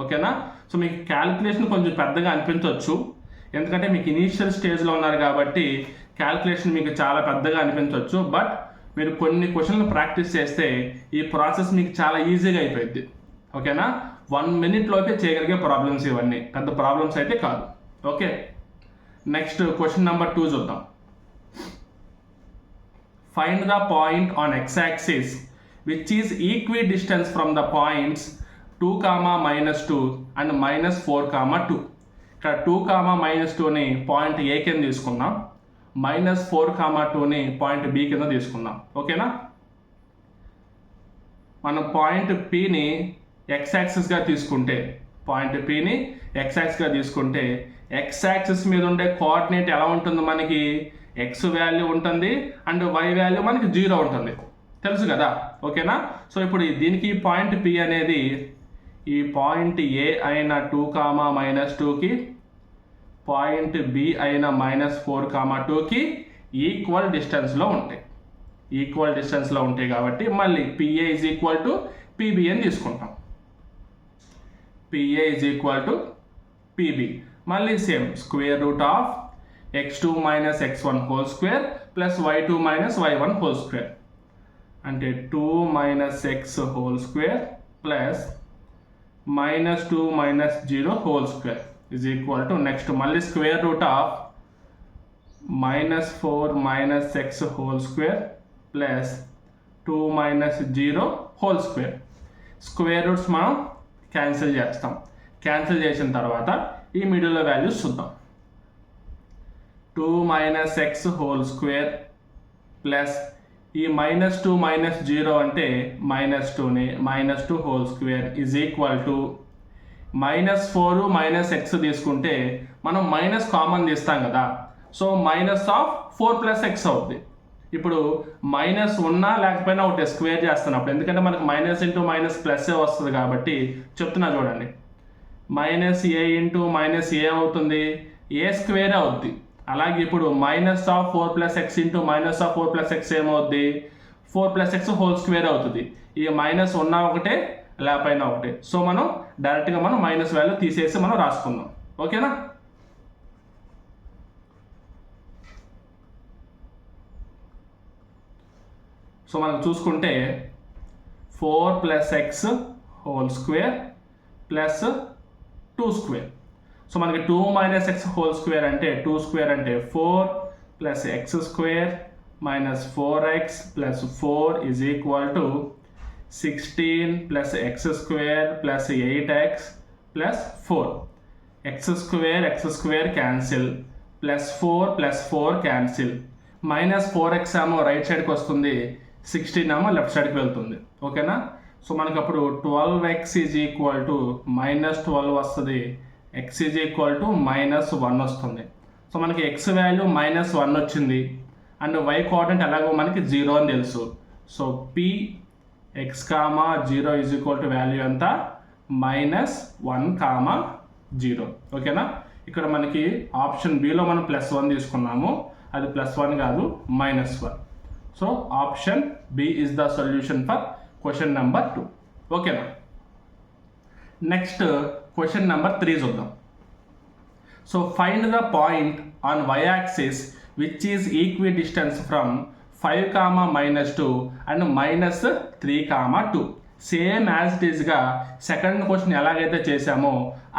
ఓకేనా, సో మీకు క్యాల్కులేషన్ కొంచెం పెద్దగా అనిపించవచ్చు, ఎందుకంటే మీకు ఇనీషియల్ స్టేజ్లో ఉన్నారు కాబట్టి క్యాల్కులేషన్ మీకు చాలా పెద్దగా అనిపించవచ్చు. బట్ మీరు కొన్ని క్వశ్చన్లు ప్రాక్టీస్ చేస్తే ఈ ప్రాసెస్ మీకు చాలా ఈజీగా అయిపోయింది. ఓకేనా, 1 minute లోపే చేయగలిగే ప్రాబ్లమ్స్ ఇవన్నీ, పెద్ద ప్రాబ్లమ్స్ అయితే కాదు. ఓకే, నెక్స్ట్ క్వశ్చన్ నెంబర్ 2 చూద్దాం. Find the point on x axis which is equidistant from the points 2, -2 and -4, 2. ఇక్కడ 2, -2ని పాయింట్ ఏ కింద తీసుకుందాం, -4, 2ని పాయింట్ బి కింద తీసుకుందాం. ఓకేనా, మనం పాయింట్ పిని ఎక్స్ యాక్సిస్గా తీసుకుంటే ఎక్స్ యాక్సిస్ మీద ఉండే కోఆర్డినేట్ ఎలా ఉంటుంది, మనకి ఎక్స్ వాల్యూ ఉంటుంది అండ్ వై వాల్యూ మనకి 0 ఉంటుంది, తెలుసు కదా. ఓకేనా, సో ఇప్పుడు దీనికి పాయింట్ పి అనేది ఈ పాయింట్ ఏ అయిన 2, -2కి పాయింట్ బి అయిన -4, 2కి ఈక్వల్ డిస్టెన్స్లో ఉంటాయి కాబట్టి మళ్ళీ PA is equal to P B అని తీసుకుంటాం. P A is equal to P B. మళ్ళీ same square root of x2 minus x1 whole square plus y2 minus y1 whole square అంటే 2 minus x whole square plus -2 minus 0 whole square is equal to next మళ్ళీ square root of -4 minus x whole square plus 2 minus 0 whole square. Square roots మనం cancel చేస్తాం. Cancel చేసిన తర్వాత ఈ మిడిల్లో values చూద్దాం. 2 minus x whole square plus ఈ -2 minus 0 అంటే -2ని -2 whole square is equal to -4 minus x తీసుకుంటే మనం మైనస్ కామన్ తీస్తాం కదా, సో -4 ప్లస్ x అవుద్ది. ఇప్పుడు మైనస్ ఉన్నా లేకపోయినా ఒకటి స్క్వేర్ చేస్తున్నప్పుడు, ఎందుకంటే మనకు మైనస్ ఇంటూ మైనస్ ప్లస్ వస్తుంది కాబట్టి చెప్తున్నా చూడండి, -a ఇంటూ -a అవుతుంది, a స్క్వేర్ అవుద్ది. అలాగే ఇప్పుడు -4 plus x into -4 plus x ఏమవుద్ది, 4 ప్లస్ x హోల్ స్క్వేర్ అవుతుంది. ఈ మైనస్ ఉన్నా ఒకటే లేకపోయినా ఒకటే, సో మనం డైరెక్ట్గా మనం మైనస్ వాల్యూ తీసేసి మనం రాసుకుందాం. ఓకేనా, సో మనం చూసుకుంటే 4 plus x whole square plus 2 square. So మనకి 2 మైనస్ ఎక్స్ హోల్ స్క్వేర్ అంటే 2 స్క్వేర్ అంటే 4 plus X square minus 4x plus 4 is equal to 16 plus X square plus 8x plus 4. X square cancel, plus 4 cancel, minus 4x ఏమో right సైడ్కి వస్తుంది, 16 ఏమో left సైడ్కి వెళ్తుంది. ఓకేనా? సో మనకి అప్పుడు 12x is equal to minus 12 వస్తుంది, x is equal to minus 1 వస్తుంది. సో మనకి x వాల్యూ మైనస్ 1 వచ్చింది అండ్ y కోఆర్డినేట్ ఎలాగో మనకి 0 అని తెలుసు. So p x comma 0 is equal to value ఎంత, మైనస్ 1 0. ఓకేనా? ఇక్కడ మనకి ఆప్షన్ బిలో మనం +1 తీసుకున్నాము, అది +1 కాదు -1. So option B is the solution for question number 2. ఓకేనా? నెక్స్ట్ క్వశ్చన్ నెంబర్ 3 చూద్దాం. So find the point on y axis which is equidistance from 5, -2 and -3, 2. Same as it ఈస్గా సెకండ్ క్వశ్చన్ ఎలాగైతే చేసామో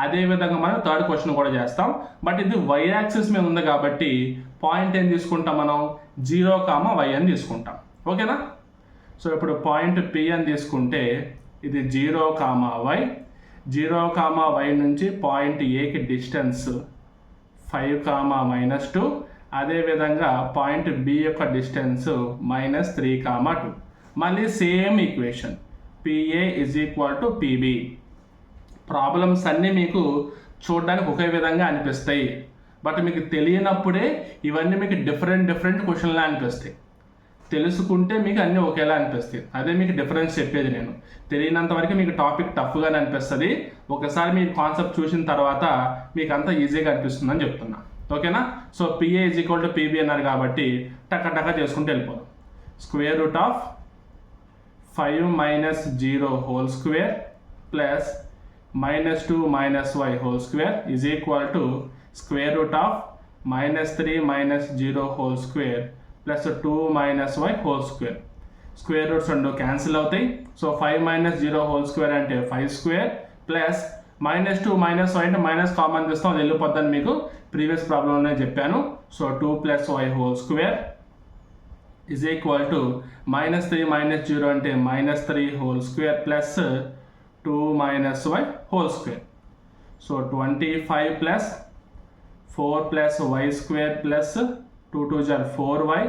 అదే విధంగా మనం థర్డ్ క్వశ్చన్ కూడా చేస్తాం. బట్ ఇది y యాక్సిస్ మీద ఉంది కాబట్టి పాయింట్ ఏం తీసుకుంటాం మనం, 0, y అని తీసుకుంటాం. ఓకేనా? సో ఇప్పుడు పాయింట్ P అని తీసుకుంటే ఇది 0, y, 0, y నుంచి పాయింట్ Aకి డిస్టెన్స్ 5, -2. అదేవిధంగా పాయింట్ B యొక్క డిస్టెన్స్ -3, 2. మళ్ళీ same equation PA is equal to PB. Problems అన్నీ మీకు చూడడానికి ఒకే విధంగా అనిపిస్తాయి, బట్ మీకు తెలియనప్పుడే ఇవన్నీ మీకు డిఫరెంట్ క్వశ్చన్లా అనిపిస్తాయి. తెలుసుకుంటే మీకు అన్నీ ఒకేలా అనిపిస్తాయి. అదే మీకు డిఫరెన్స్ చెప్పేది నేను. తెలియనంత వరకు మీకు టాపిక్ టఫ్గానే అనిపిస్తుంది, ఒకసారి మీకు కాన్సెప్ట్ చూసిన తర్వాత మీకు అంతా ఈజీగా అనిపిస్తుందని చెప్తున్నా. ఓకేనా? So PA is equal to PB అన్నారు కాబట్టి టక్క చేసుకుంటూ వెళ్ళిపోదాం. Square root of 5 - 0 whole square plus -2 - y whole square is equal to square root of -3 - 0 whole square plus 2 - y whole square. Square roots రెండు క్యాన్సిల్ అవుతాయి. సో 5 - 0 హోల్ స్క్వేర్ అంటే 5 square plus -2 - y అంటే minus common తీస్తాం, అది వెళ్ళిపోద్దని మీకు previous ప్రాబ్లంలోనే చెప్పాను. So 2 + y whole square is equal to -3 - 0 అంటే -3 whole square plus 2 - y whole square. So 25 plus 4 plus y square plus 2 2 = 4y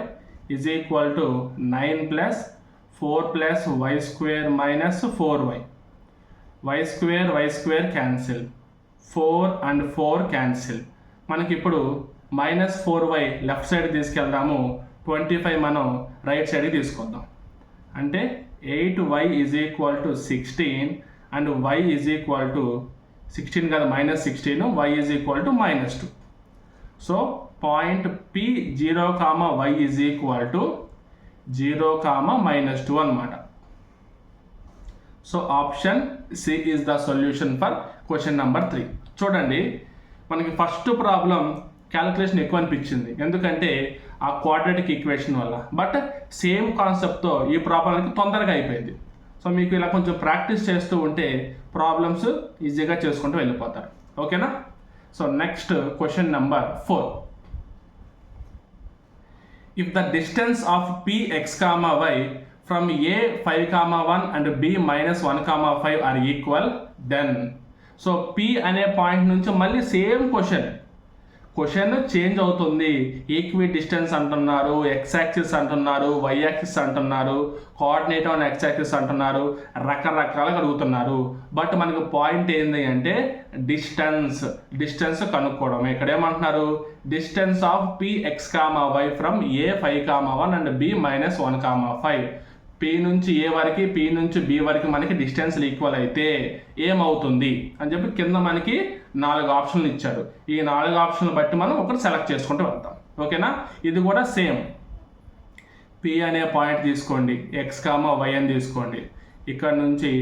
is equal to 9 plus 4 plus y square minus 4y. y square cancel, 4 and 4 cancel. మనకి ఇప్పుడు -4y left side తీసుకెళ్దాము, 25 మనం right సైడ్కి తీసుకొద్దాం. అంటే 8y is equal to 16 and y is equal to 16 కదా -16, y is equal to -2. So point P 0, y is equal to 0, -2 అనమాట. So option C is the solution for question number 3. చూడండి, మనకి first problem calculation ఎక్కువ అనిపించింది, ఎందుకంటే ఆ quadratic equation వల్ల. But same కాన్సెప్ట్తో ఈ ప్రాబ్లంకి తొందరగా అయిపోయింది. సో మీకు ఇలా కొంచెం ప్రాక్టీస్ చేస్తూ ఉంటే ప్రాబ్లమ్స్ ఈజీగా చేసుకుంటూ వెళ్ళిపోతారు. ఓకేనా? So next question number 4. If the distance of Px, y from A 5, 1 and B -1, 5 are equal, then. So P అనే పాయింట్ నుంచి మళ్ళీ సేమ్ క్వశ్చన్ చేంజ్ అవుతుంది. ఈక్వి డిస్టెన్స్ అంటున్నారు, x యాక్సిస్ అంటున్నారు, y యాక్సిస్ అంటున్నారు, కోఆర్డినేట్ ఆన్ x యాక్సిస్ అంటున్నారు, రకరకాలుగా అడుగుతున్నారు. బట్ మనకు పాయింట్ ఏంటి అంటే డిస్టెన్స్ కనుక్కోవడం. ఇక్కడ ఏమంటున్నారు, distance of Px, y from A 5, 1 and B -1, 5. P నుంచి A వరకు, P నుంచి B వరకు మనకి డిస్టెన్స్లు ఈక్వల్ అయితే ఏమవుతుంది అని చెప్పి కింద మనకి 4 ఆప్షన్లు ఇచ్చారు. ఈ 4 ఆప్షన్లు బట్టి మనం ఒకటి సెలెక్ట్ చేసుకుంటూ వెళ్తాం. ఓకేనా? ఇది కూడా సేమ్. P అనే పాయింట్ తీసుకోండి, x, y అని తీసుకోండి. ఇక్కడ నుంచి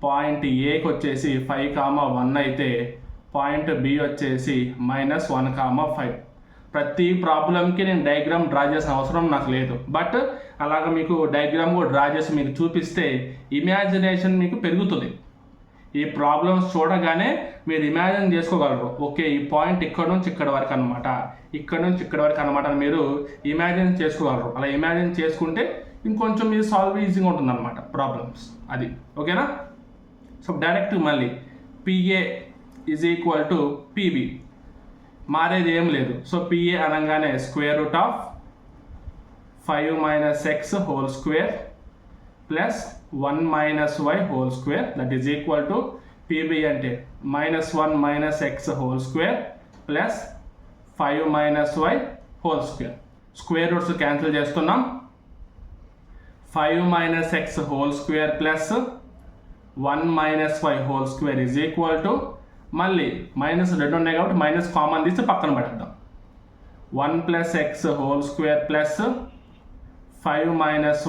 పాయింట్ Aకి వచ్చేసి 5, 1 అయితే పాయింట్ B వచ్చేసి -1, 5. ప్రతి ప్రాబ్లంకి నేను డయాగ్రామ్ డ్రా చేసిన అవసరం నాకు లేదు, బట్ అలాగ మీకు డయాగ్రామ్ కూడా డ్రా చేసి మీకు చూపిస్తే ఇమాజినేషన్ మీకు పెరుగుతుంది. ఈ ప్రాబ్లమ్స్ చూడగానే మీరు ఇమాజిన్ చేసుకోగలరు, ఓకే ఈ పాయింట్ ఇక్కడ నుంచి ఇక్కడ వరకు అనమాట, ఇక్కడ నుంచి ఇక్కడ వరకు అనమాట అని మీరు ఇమాజిన్ చేసుకోగలరు. అలా ఇమాజిన్ చేసుకుంటే ఇంకొంచెం మీరు సాల్వ్ ఈజీగా ఉంటుంది అనమాట ప్రాబ్లమ్స్. అది ఓకేనా. సో డైరెక్ట్ మళ్ళీ PA is equal to PB, మారేది ఏం లేదు. సో పిఏ అనగానే square root of 5 - x whole square plus 1 - y whole square that is equal to PB అంటే -1 - x whole square plus 5 - y whole square. Square roots cancel చేస్తున్నాం. 5 - x whole square plus 1 - y whole square is equal to, మళ్ళీ minus రెండు ఉన్నాయి కాబట్టి minus common తీసి పక్కన పడేద్దాం. 1 + x whole square plus 5 -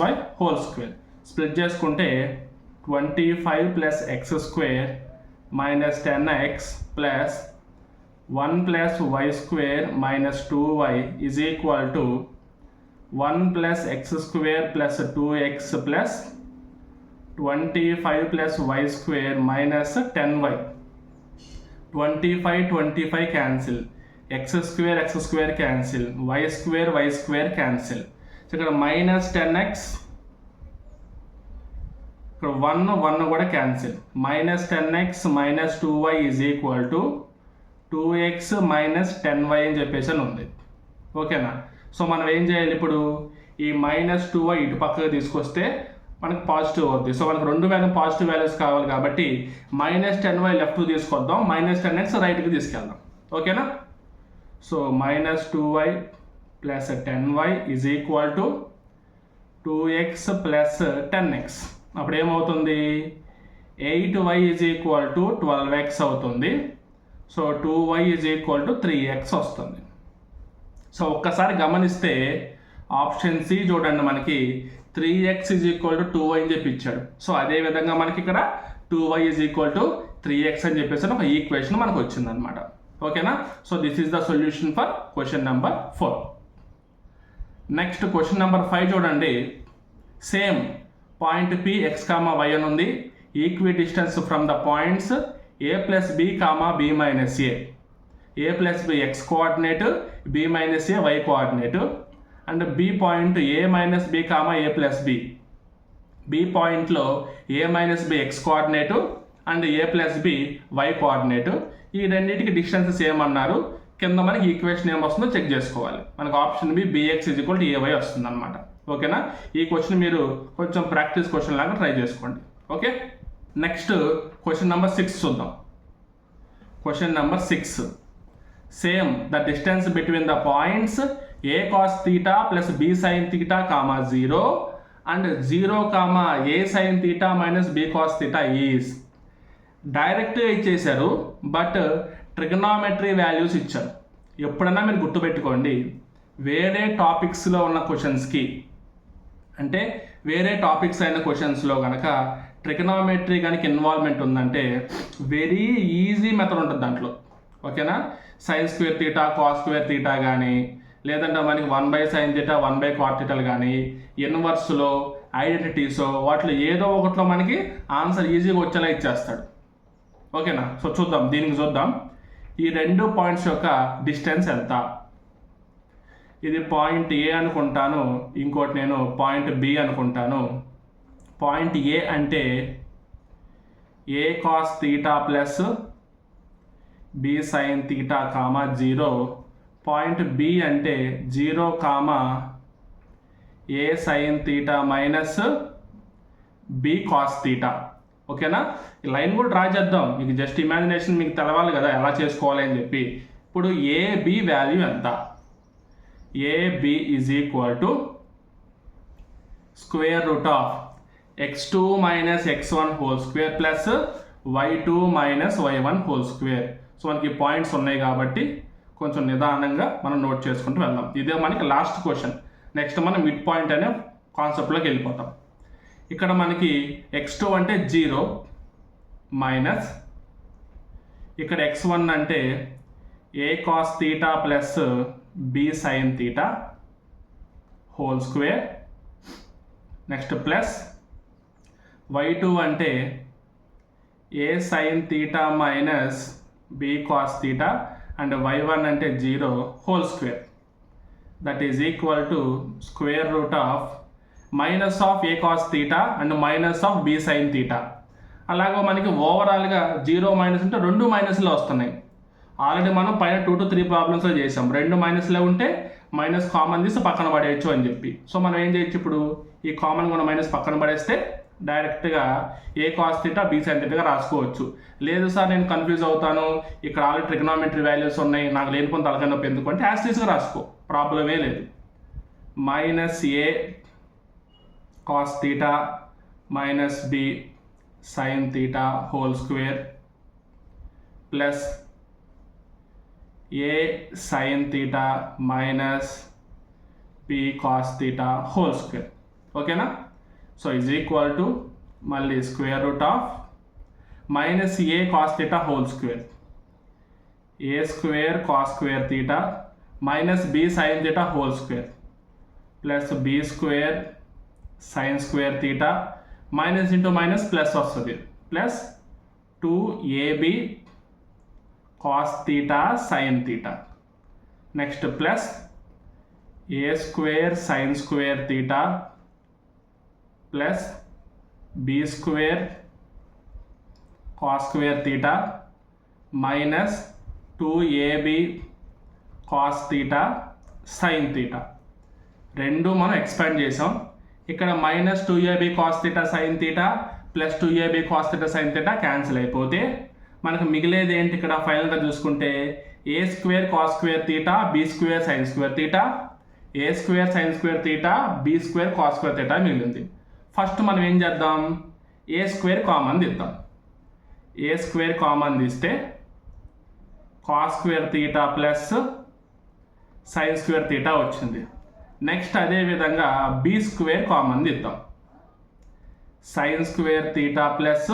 y whole square. Split చేసుకుంటే 25 + x square - 10x plus 1 + y square - 2y is equal to 1 + x square plus 2x plus 25 + y square - 10y. 25 cancel, x square cancel, y square cancel. So ఇక్కడ -10x, ఇక్కడ 1 కూడా cancel. -10x - 2y is equal to 2x - 10y అని చెప్పేసి అని ఉంది. ఓకేనా. So మనం ఏం చేయాలి ఇప్పుడు, ఈ -2y ఇటు పక్కకు తీసుకొస్తే మనకు పాజిటివ్ అవుద్ది. సో మనకు రెండు పాజిటివ్ వాల్యూస్ కావాలి కాబట్టి -10y లెఫ్ట్ తీసుకొద్దాం, -10x రైట్కి తీసుకెళ్దాం. ఓకేనా. So -2y plus 10y is equal to 2x plus 10x. అప్పుడు ఏమవుతుంది, 8y is equal to 12x అవుతుంది. So 2y is equal to 3x వస్తుంది. సో ఒక్కసారి గమనిస్తే ఆప్షన్ సి చూడండి, మనకి 3x is equal to 2y అని చెప్పి ఇచ్చాడు. సో అదేవిధంగా మనకి ఇక్కడ 2y is equal to 3x అని చెప్పేసి ఒక ఈక్వేషన్ మనకు వచ్చిందనమాట. ఓకేనా. So this is the solution for question number 4. Next question number 5 చూడండి. Same point P x, y అని ఉంది. Equi distance from the points a + b, b - a. a + b x coordinate, b - a y coordinate. And b point a - b, a + b. b పాయింట్లో a - b x coordinate and a + b y coordinate. ఈ రెండింటికి distances ఏమన్నారు, కింద మనకి equation ఏం వస్తుందో check చేసుకోవాలి. మనకు ఆప్షన్ బి bx = ay వస్తుంది అనమాట. ఓకేనా. ఈ క్వశ్చన్ మీరు కొంచెం ప్రాక్టీస్ క్వశ్చన్ లాగా ట్రై చేసుకోండి. ఓకే. నెక్స్ట్ క్వశ్చన్ నెంబర్ 6 చూద్దాం. Question number 6, same the distance between the points a cos theta plus b sin theta, 0 and 0, a sin theta minus b cos theta is. డైరెక్ట్గా ఇచ్చేశారు, but trigonometry values ఇచ్చారు. ఎప్పుడన్నా మీరు గుర్తుపెట్టుకోండి, వేరే టాపిక్స్లో ఉన్న క్వశ్చన్స్కి, అంటే వేరే టాపిక్స్ అయిన క్వశ్చన్స్లో కనుక ట్రిగనామెట్రీ కనుక ఇన్వాల్వ్మెంట్ ఉందంటే వెరీ ఈజీ మెథడ్ ఉంటుంది దాంట్లో. ఓకేనా. sin² θ, cos² θ కానీ, లేదంటే మనకి 1/sin θ, 1/cot θ కానీ, ఇన్వర్స్లో, ఐడెంటిటీసో వాటిలో ఏదో ఒకటిలో మనకి ఆన్సర్ ఈజీగా వచ్చేలా ఇచ్చేస్తాడు. ఓకేనా. సో చూద్దాం, దీనికి చూద్దాం ఈ రెండు పాయింట్స్ యొక్క డిస్టెన్స్ ఎంత. ఇది పాయింట్ ఏ అనుకుంటాను, ఇంకోటి నేను పాయింట్ బి అనుకుంటాను. పాయింట్ ఏ అంటే a cos θ plus b sin θ, 0. Point B అంటే 0, a sin θ minus b cos θ. ఓకేనా. ఈ లైన్ కూడా డ్రా చేద్దాం, మీకు జస్ట్ ఇమాజినేషన్ మీకు తెలవాలి కదా ఎలా చేసుకోవాలి అని చెప్పి. ఇప్పుడు ab వాల్యూ ఎంత, ab is equal to square root of x2 - x1 whole square plus y2 - y1 whole square. So మనకి పాయింట్స్ ఉన్నాయి కాబట్టి కొంచెం నిదానంగా మనం నోట్ చేసుకుంటూ వెళ్దాం. ఇదే మనకి లాస్ట్ క్వశ్చన్. నెక్స్ట్ మనం మిడ్ పాయింట్ అనే కాన్సెప్ట్లోకి వెళ్ళిపోతాం. ఇక్కడ మనకి x2 అంటే 0 మైనస్, ఇక్కడ x1 అంటే a cos θ plus b sin θ whole square. Next plus y2 అంటే A sine theta minus B cos theta and y1 అంటే 0 whole square that is equal to square root of minus of A cos theta and minus of B sine theta. అలాగే మనకి ఓవరాల్గా 0 minus ఉంటే 2 మైనస్లో వస్తున్నాయి. Already మనం పైన 2 to 3 ప్రాబ్లమ్స్లో చేసాం. 2 మైనస్లో ఉంటే మైనస్ కామన్ తీసి పక్కన పడేయచ్చు అని చెప్పి. సో మనం ఏం చేయొచ్చు, ఇప్పుడు ఈ కామన్ కూడా మైనస్ పక్కన పడేస్తే డైరెక్ట్గా ఏ కాస్ తీటా బి సైన్ తీటాగా రాసుకోవచ్చు. లేదు సార్ నేను కన్ఫ్యూజ్ అవుతాను, ఇక్కడ ఆల్రెడీ ట్రిగ్నామెట్రీ వాల్యూస్ ఉన్నాయి, నాకు లేనిపోయిన తలకాయ నొప్పి ఎందుకు అంటే యాస్టీస్గా రాసుకో, ప్రాబ్లమే లేదు. Minus A cos theta minus B sine theta whole square plus A sine theta minus B cos theta whole square. ఓకేనా? సో ఈజ్ ఈక్వల్ టు మళ్ళీ square root of minus A cos theta whole square, A square cos square theta minus B sine theta whole square plus B square sine square theta minus into minus plus వస్తుంది plus 2ab cos theta sine theta. Next plus ఏ square sine square theta plus B square cos square theta minus 2ab cos theta sine theta. రెండు మనం expand చేసాం. ఇక్కడ minus 2ab cos theta sine theta plus 2ab cos theta sine theta cancel అయిపోతే మనకు మిగిలేది ఏంటి, ఇక్కడ ఫైనల్గా చూసుకుంటే A square cos square theta B square sine square theta, A square sine square theta B square cos square theta మిగిలింది. First మనం ఏం చేద్దాం, ఏ స్క్వేర్ కామన్ తీద్దాం. ఏ స్క్వేర్ కామన్ తీస్తే cos square theta plus sign square theta వచ్చింది. Next అదేవిధంగా B square common తీద్దాం. Sign square theta plus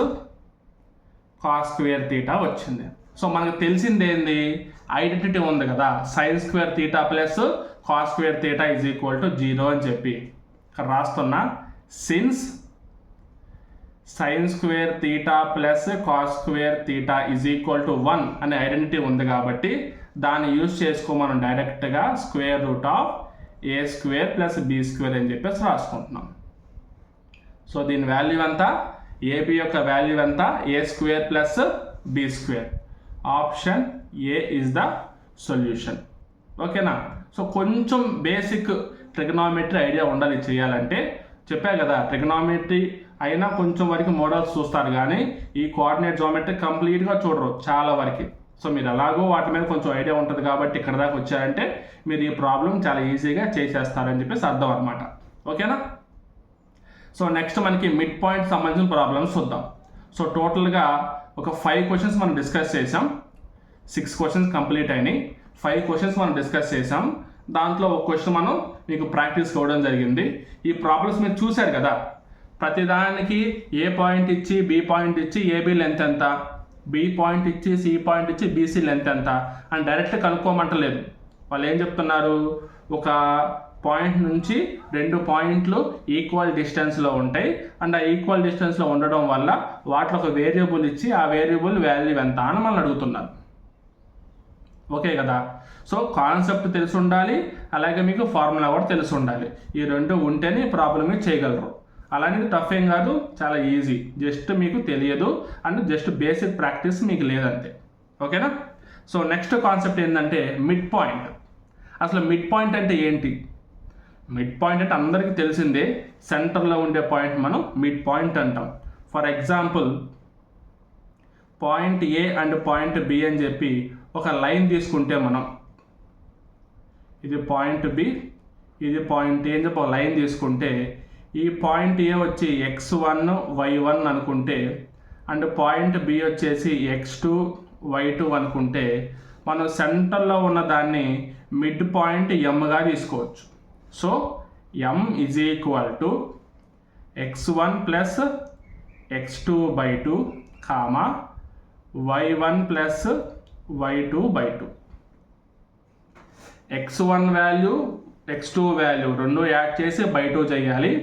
cos square theta వచ్చింది. సో మనకు తెలిసింది ఏంది, ఐడెంటిటీ ఉంది కదా, sign square theta plus cos square theta is equal to 0 అని చెప్పి ఇక్కడ రాస్తున్నా. Since sign square theta plus cos square theta is equal to 1 అనే ఐడెంటిటీ ఉంది కాబట్టి దాన్ని యూజ్ చేసుకో మనం డైరెక్ట్గా square root of A square plus B square అని చెప్పేసి రాసుకుంటున్నాం. సో దీని వాల్యూ ఎంత, ఏబి యొక్క వాల్యూ ఎంత, A square plus B square. Option A is the solution. ఓకేనా? సో కొంచెం బేసిక్ ట్రిగ్నామెట్రీ ఐడియా ఉండాలి చేయాలంటే. చెప్పా కదా, ట్రిగ్నామెట్రీ అయినా కొంచెం వరకు మోడల్స్ చూస్తారు కానీ ఈ కోఆర్డినేట్ జామెట్రీ కంప్లీట్గా చూడరు చాలా వరకు. సో మీరు ఎలాగో వాటి మీద కొంచెం ఐడియా ఉంటుంది కాబట్టి ఇక్కడ దాకా వచ్చారంటే మీరు ఈ ప్రాబ్లం చాలా ఈజీగా చేసేస్తారని చెప్పేసి అర్థం అనమాట. ఓకేనా? సో నెక్స్ట్ మనకి మిడ్ పాయింట్ సంబంధించిన ప్రాబ్లమ్స్ చూద్దాం. సో టోటల్గా ఒక 5 క్వశ్చన్స్ మనం డిస్కస్ చేసాం. 6 క్వశ్చన్స్ కంప్లీట్ అయినాయి. 5 క్వశ్చన్స్ మనం డిస్కస్ చేసాం. దాంట్లో ఒక క్వశ్చన్ మనం మీకు ప్రాక్టీస్ ఇవ్వడం జరిగింది. ఈ ప్రాబ్లమ్స్ మీరు చూశారు కదా, ప్రతిదానికి ఏ పాయింట్ ఇచ్చి బి పాయింట్ ఇచ్చి ఏబి లెంత్ ఎంత, బి పాయింట్ ఇచ్చి సి పాయింట్ ఇచ్చి బీసీ లెంత్ ఎంత అని డైరెక్ట్ కనుక్కోమంటలేదు. వాళ్ళు ఏం చెప్తున్నారు, ఒక పాయింట్ నుంచి 2 పాయింట్లు ఈక్వల్ డిస్టెన్స్లో ఉంటాయి అండ్ ఆ ఈక్వల్ డిస్టెన్స్లో ఉండడం వల్ల వాటిలో ఒక వేరియబుల్ ఇచ్చి ఆ వేరియబుల్ వాల్యూ ఎంత అని మనం అడుగుతున్నారు. ఓకే కదా? సో కాన్సెప్ట్ తెలిసి ఉండాలి, అలాగే మీకు ఫార్ములా కూడా తెలిసి ఉండాలి. ఈ 2 ఉంటేనే ప్రాబ్లమ్ చేయగలరు. అలానే టఫ్ ఏం కాదు, చాలా ఈజీ. జస్ట్ మీకు తెలియదు అండ్ జస్ట్ బేసిక్ ప్రాక్టీస్ మీకు లేదంతే. ఓకేనా? సో నెక్స్ట్ కాన్సెప్ట్ ఏంటంటే మిడ్ పాయింట్. అసలు మిడ్ పాయింట్ అంటే ఏంటి? మిడ్ పాయింట్ అంటే అందరికీ తెలిసిందే, సెంటర్లో ఉండే పాయింట్ మనం మిడ్ పాయింట్ అంటాం. For example point A and point B అని చెప్పి ఒక లైన్ తీసుకుంటే మనం, ఇది పాయింట్ బి, ఇది పాయింట్ ఏ అని చెప్పి ఒక లైన్ తీసుకుంటే ఈ పాయింట్ ఏ వచ్చి x1 y1 అనుకుంటే అండ్ పాయింట్ బి వచ్చేసి x2 y2 అనుకుంటే మనం సెంటర్లో ఉన్న దాన్ని మిడ్ పాయింట్ ఎంగా తీసుకోవచ్చు. So m is equal to x1 plus x2/2 comma y1 plus y2/2. x1 value x2 value రెండు యాడ్ చేసి బై 2 చేయాలి,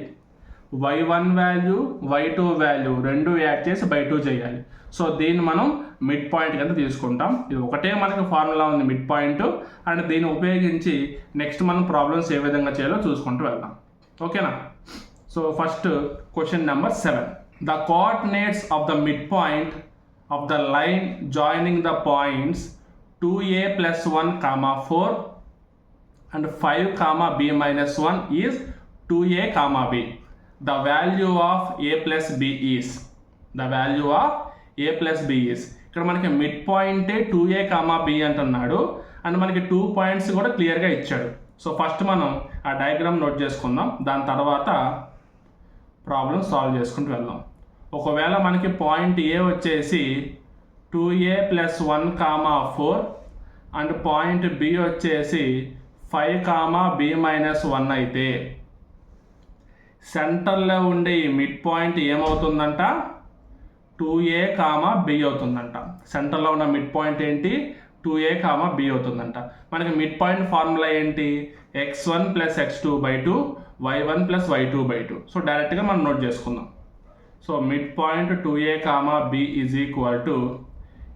y1 వాల్యూ y2 వాల్యూ రెండు యాడ్ చేసి బై 2 చేయాలి. సో దీన్ని మనం మిడ్ పాయింట్ కింద తీసుకుంటాం. ఇది ఒకటే మనకి ఫార్ములా ఉంది మిడ్ పాయింట్, అండ్ దీన్ని ఉపయోగించి నెక్స్ట్ మనం ప్రాబ్లమ్స్ ఏ విధంగా చేయాలో చూసుకుంటూ వెళ్దాం. ఓకేనా? So first question number 7. The coordinates of the mid point of the line joining the points 2a plus 1, 4 and 5, b minus 1 is 2a, b. The value of a plus b is, the value of a plus b is, ఇక్కడ మనకి mid పాయింటే 2a, b అంటున్నాడు, and మనకి 2 points కూడా క్లియర్గా ఇచ్చాడు. So first మనం ఆ డయాగ్రామ్ నోట్ చేసుకుందాం, దాని తర్వాత ప్రాబ్లం సాల్వ్ చేసుకుంటూ వెళ్దాం. ఒకవేళ మనకి పాయింట్ ఏ వచ్చేసి 2a plus 1, 4 and point B వచ్చేసి 5, b minus 1 అయితే సెంటర్లో ఉండే ఈ మిడ్ పాయింట్ ఏమవుతుందంట? 2a, b అవుతుందంట. సెంటర్లో ఉన్న మిడ్ పాయింట్ ఏంటి? 2a, b అవుతుందంట. మనకి మిడ్ పాయింట్ ఫార్ములా ఏంటి? x1 plus x2/2 y1 plus y2/2. So డైరెక్ట్గా మనం నోట్ చేసుకుందాం. So mid point 2a, b is equal to,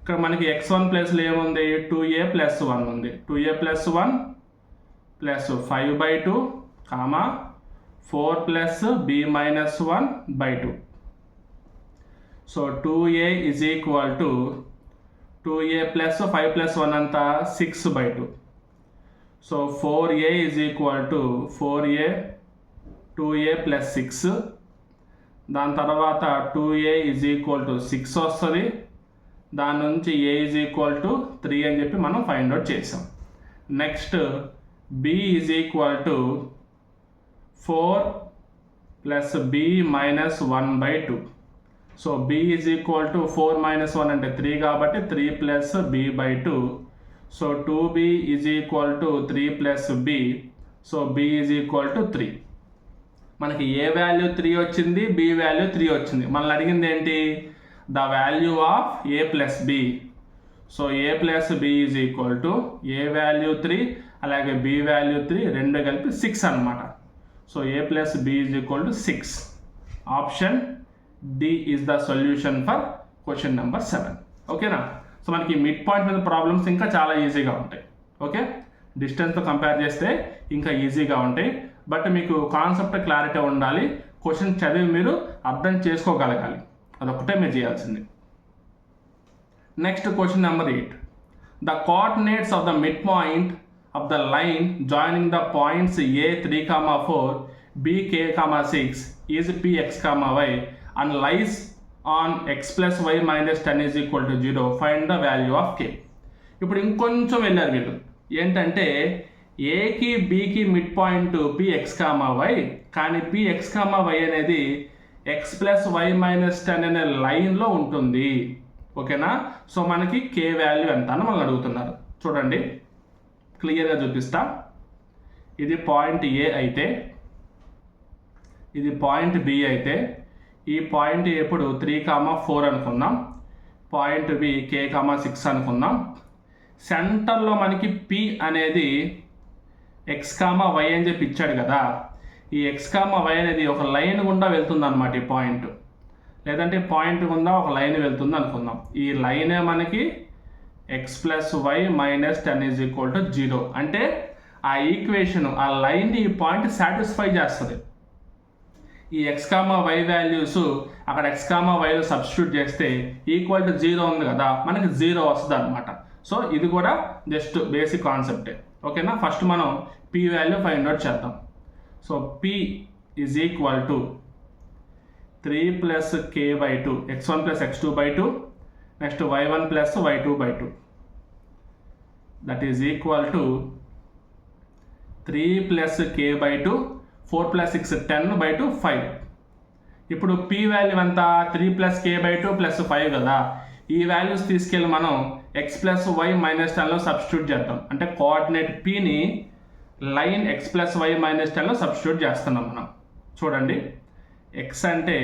ఇక్కడ మనకి x1 ప్లేస్లో ఏముంది? 2a plus 1 ఉంది. 2a plus 1 plus 5/2, 4 plus b minus 1/2. So 2a is equal to 2a plus 5 plus 1 అంతా 6/2. So 4a is equal to 4a 2a plus 6. దాని తర్వాత 2a is equal to 6 వస్తుంది. దాని నుంచి a ఈజ్ ఈక్వల్ టు 3 అని చెప్పి మనం ఫైండ్ అవుట్ చేసాం. Next b is equal to 4 plus b minus 1/2. So b is equal to 4 minus 1 అంటే 3 కాబట్టి 3 plus b/2. So 2b is equal to 3 plus b. So b is equal to 3. మనకి a value 3 వచ్చింది, b value 3 వచ్చింది. మనల్ని అడిగింది ఏంటి? the value of a plus b. So a plus b is equal to a value 3 అలాగే b value 3 రెండు కలిపి 6 అనమాట. So a plus b is equal to 6. Option D is the solution for question number 7. ఓకేనా? So మనకి mid point మీద problems ఇంకా చాలా ఈజీగా ఉంటాయి. ఓకే, డిస్టెన్స్తో కంపేర్ చేస్తే ఇంకా ఈజీగా ఉంటాయి. బట్ మీకు కాన్సెప్ట్ క్లారిటీ ఉండాలి, క్వశ్చన్ చదివి మీరు అర్థం చేసుకోగలగాలి, అదొకటే మీరు చేయాల్సింది. Next question number 8. The coordinates of the mid point of the line joining the points a 3, 4 b k, 6 is px, y and lies on x plus y minus 10 is equal to 0. Find the value of k. ఇప్పుడు ఇంకొంచెం వెళ్ళారు వీళ్ళు. ఏంటంటే ఏకి బికి mid point px, y, కానీ px, y అనేది x plus y minus 10 అనే లైన్లో ఉంటుంది. ఓకేనా? సో మనకి k వాల్యూ ఎంత అని మనం అడుగుతున్నారు. చూడండి, క్లియర్గా చూపిస్తా. ఇది పాయింట్ ఏ అయితే, ఇది పాయింట్ బి అయితే, ఈ పాయింట్ ఎప్పుడు 3, 4 అనుకున్నాం, పాయింట్ బి k, 6 అనుకున్నాం. సెంటర్లో మనకి p అనేది x, y అని చెప్పి ఇచ్చాడు కదా. ఈ x, y అనేది ఒక లైన్ గుండా వెళ్తుంది అనమాట. ఈ పాయింట్ లేదంటే పాయింట్ గుండా ఒక లైన్ వెళ్తుంది అనుకుందాం. ఈ లైనే మనకి x plus y minus 10 is equal to 0. అంటే ఆ ఈక్వేషన్, ఆ లైన్ని ఈ పాయింట్ సాటిస్ఫై చేస్తుంది. ఈ x, y వాల్యూస్ అక్కడ x, yలో సబ్స్టిట్యూట్ చేస్తే ఈక్వల్ టు 0 ఉంది కదా, మనకి 0 వస్తుంది అనమాట. సో ఇది కూడా జస్ట్ బేసిక్ కాన్సెప్టే. ఓకేనా? ఫస్ట్ మనం p వాల్యూ ఫైండ్ అవుట్ చేద్దాం. So p is equal to 3 plus k/2, x1 plus x2/2, next y1 plus y2/2, that is equal to 3 plus k/2, 4 plus 6, 10/2, 5. ఇప్పుడు p వాల్యూ ఎంత? 3 plus k/2 plus 5 కదా. ఈ values తీసుకెళ్ళి మనం x plus y minus 10లో substitute చేద్దాం. అంటే coordinate pని line x plus y minus 10లో సబ్స్టిట్యూట్ చేస్తున్నాం మనం. చూడండి, x అంటే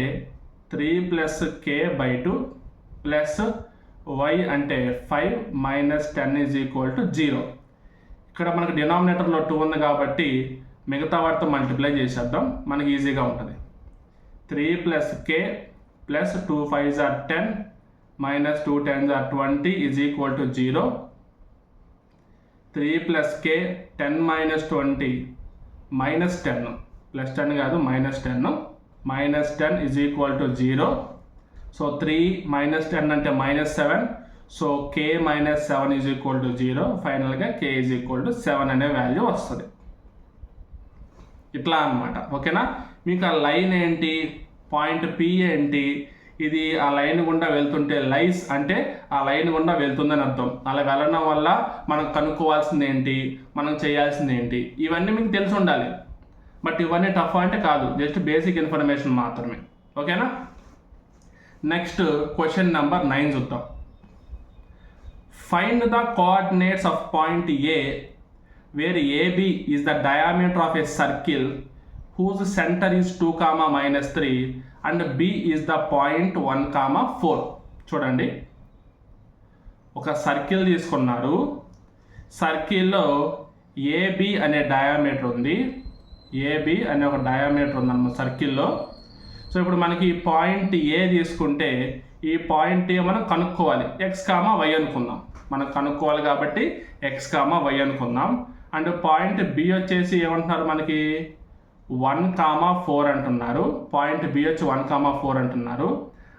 3 plus k/2 ప్లస్ y అంటే 5 minus 10 ఈజ్ ఈక్వల్ టు 0. ఇక్కడ మనకు డినామినేటర్లో 2 ఉంది కాబట్టి మిగతా వాటితో మల్టిప్లై చేసేద్దాం, మనకి ఈజీగా ఉంటుంది. 3 plus k plus 2 5s are 10 minus 2 10s are 20 is equal to 0. 3 plus k 10 minus 20 minus 10 plus 10 కాదు minus 10 minus 10 is equal to 0. So 3 minus 10 అంటే minus 7. So k minus 7 is equal to 0. ఫైనల్గా k is equal to 7 అనే value వస్తుంది. ఇట్లా అన్నమాట. ఓకేనా? మీకు ఆ లైన్ ఏంటి, పాయింట్ P ఏంటి, ఇది ఆ లైన్ గుండా వెళ్తుంటే లైస్ అంటే ఆ లైన్ గుండా వెళ్తుందని అర్థం. అలా వెళ్ళడం వల్ల మనం కనుక్కోవాల్సింది ఏంటి, మనం చేయాల్సింది ఏంటి, ఇవన్నీ మీకు తెలిసి ఉండాలి. బట్ ఇవన్నీ టఫ్ అంటే కాదు, జస్ట్ బేసిక్ ఇన్ఫర్మేషన్ మాత్రమే. ఓకేనా? నెక్స్ట్ క్వశ్చన్ నెంబర్ 9 చూద్దాం. Find the coordinates of point A where AB is the diameter of a circle whose center is 2, -3 and B is the point 1, 4. చూడండి, ఒక సర్కిల్ తీసుకున్నారు. సర్కిల్లో AB అనే డయామీటర్ ఉంది. AB అనే ఒక డయామీటర్ ఉందన్నమాట సర్కిల్లో. సో ఇప్పుడు మనకి ఈ పాయింట్ A తీసుకుంటే ఈ పాయింట్ A మనం కనుక్కోవాలి. x, y అనుకుందాం. మనం కనుక్కోవాలి కాబట్టి x, y అనుకుందాం. అండ్ పాయింట్ B వచ్చేసి ఏమంటున్నారు మనకి 1, 4 అంటున్నారు. పాయింట్ B వచ్చి 1, 4 అంటున్నారు.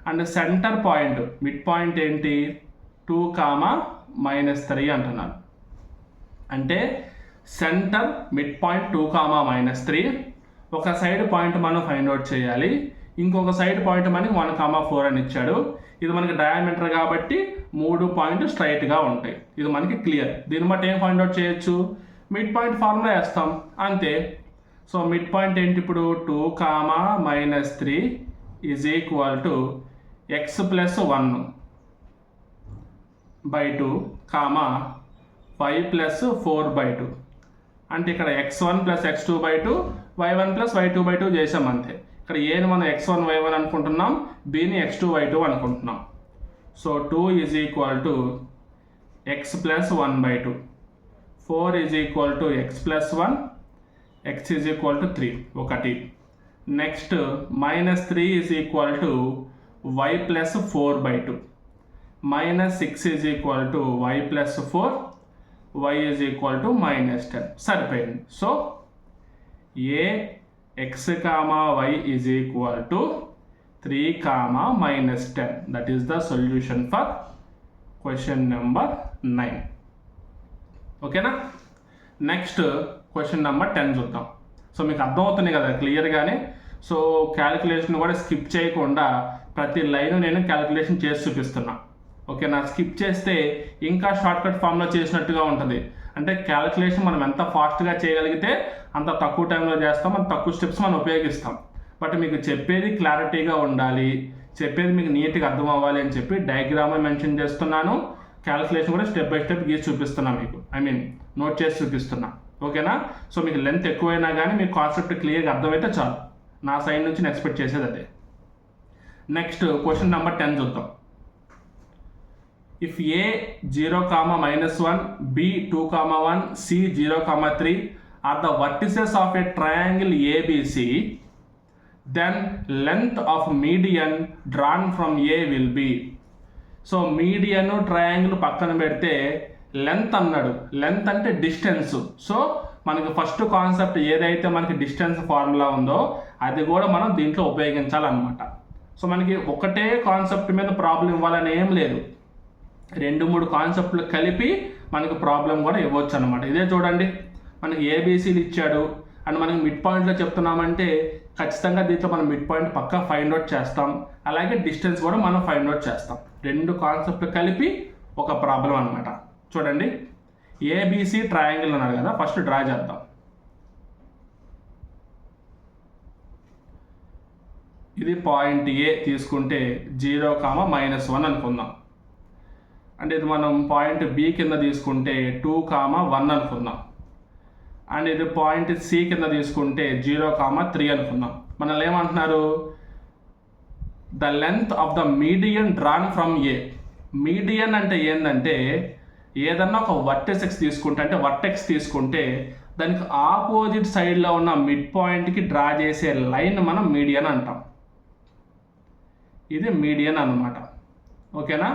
And centre point mid point ఏంటి 2, -3 అంటున్నారు. అంటే సెంటర్ మిడ్ పాయింట్ 2, -3. ఒక సైడ్ పాయింట్ మనం ఫైండ్ అవుట్ చేయాలి. ఇంకొక సైడ్ పాయింట్ మనకి 1, 4 అని ఇచ్చాడు. ఇది మనకి డయామీటర్ కాబట్టి 3 పాయింట్లు స్ట్రైట్గా ఉంటాయి. ఇది మనకి క్లియర్. దీన్ని బట్టి ఏం ఫైండ్ అవుట్ చేయొచ్చు, మిడ్ పాయింట్ ఫార్ములా వేస్తాం అంతే. సో మిడ్ పాయింట్ ఏంటి ఇప్పుడు 2, -3 is equal to x + 1/2 y + 4/2. అంటే ఇక్కడ x1 + x2/2 y1 + y2/2 చేసాం అంతే. ఇక్కడ ఏని మనం x1 y1 అనుకుంటున్నాం, bని x2 y2 అనుకుంటున్నాం. So 2 is equal to x + 1/2, 4 is equal to x + 1, x is equal to 3 1. Next -3 is equal to y + 4/2, -6 is equal to y + 4, y is equal to -10. సరిపోయింది. So A x, y is equal to 3, -10. That is the solution for question number 9. ఓకేనా? Next question number 10 చూద్దాం. So మీకు అర్థమవుతుంది కదా క్లియర్గానే. So calculation కూడా skip చేయకుండా ప్రతి line నేను క్యాలిక్యులేషన్ చేసి చూపిస్తున్నా. ఓకేనా? స్కిప్ చేస్తే ఇంకా షార్ట్కట్ ఫామ్లో చేసినట్టుగా ఉంటుంది. అంటే క్యాలిక్యులేషన్ మనం ఎంత ఫాస్ట్గా చేయగలిగితే అంత తక్కువ టైంలో చేస్తాం, అంత తక్కువ స్టెప్స్ మనం ఉపయోగిస్తాం. బట్ మీకు చెప్పేది క్లారిటీగా ఉండాలి, చెప్పేది మీకు నీట్గా అర్థం అవ్వాలి అని చెప్పి డయాగ్రామ్ మెన్షన్ చేస్తున్నాను. క్యాలిక్యులేషన్ కూడా స్టెప్ బై స్టెప్ గీసి చూపిస్తున్నా మీకు, నోట్ చేసి చూపిస్తున్నా. ఓకేనా? సో మీకు లెంత్ ఎక్కువైనా కానీ మీకు కాన్సెప్ట్ క్లియర్గా అర్థమైతే చాలు. నా సైడ్ నుంచి నేను ఎక్స్పెక్ట్ చేసేది అదే. నెక్స్ట్ క్వశ్చన్ నెంబర్ 10 చూద్దాం. If A 0, -1, B 2, 1, C 0, 3 are the vertices of a triangle ABC, then length of median drawn from A will be. So median triangle పక్కన పెడితే లెంత్ అన్నాడు. లెంత్ అంటే డిస్టెన్స్. సో మనకి first concept ఏదైతే మనకి distance formula ఉందో అది కూడా మనం దీంట్లో ఉపయోగించాలన్నమాట. సో మనకి ఒకటే కాన్సెప్ట్ మీద ప్రాబ్లం ఇవ్వాలని ఏం లేదు, 2-3 కాన్సెప్ట్లు కలిపి మనకి ప్రాబ్లం కూడా ఇవ్వచ్చు అనమాట. ఇదే చూడండి, మనకి ఏబీసీలు ఇచ్చాడు అండ్ మనకి మిడ్ పాయింట్లో చెప్తున్నామంటే ఖచ్చితంగా దీంట్లో మనం మిడ్ పాయింట్ పక్కా ఫైండ్ అవుట్ చేస్తాం. అలాగే డిస్టెన్స్ కూడా మనం ఫైండ్ అవుట్ చేస్తాం. 2 కాన్సెప్ట్లు కలిపి ఒక ప్రాబ్లం అనమాట. చూడండి, ఏబీసీ ట్రయాంగిల్ అన్నారు కదా, ఫస్ట్ డ్రా చేద్దాం. ఇది పాయింట్ ఏ తీసుకుంటే 0, -1 అనుకుందాం. అంటే ఇది మనం పాయింట్ బి కింద తీసుకుంటే 2, 1 అనుకుందాం. అండ్ ఇది పాయింట్ సి కింద తీసుకుంటే 0, 3 అనుకుందాం. మనల్ని ఏమంటున్నారు, the length of the median drawn from A. Median అంటే ఏంటంటే ఏదన్నా ఒక వర్టెక్స్ తీసుకుంటే, అంటే వర్టెక్స్ తీసుకుంటే దానికి ఆపోజిట్ సైడ్లో ఉన్న మిడ్ పాయింట్కి డ్రా చేసే లైన్ మనం మీడియన్ అంటాం. ఇది మీడియన్ అన్నమాట. ఓకేనా.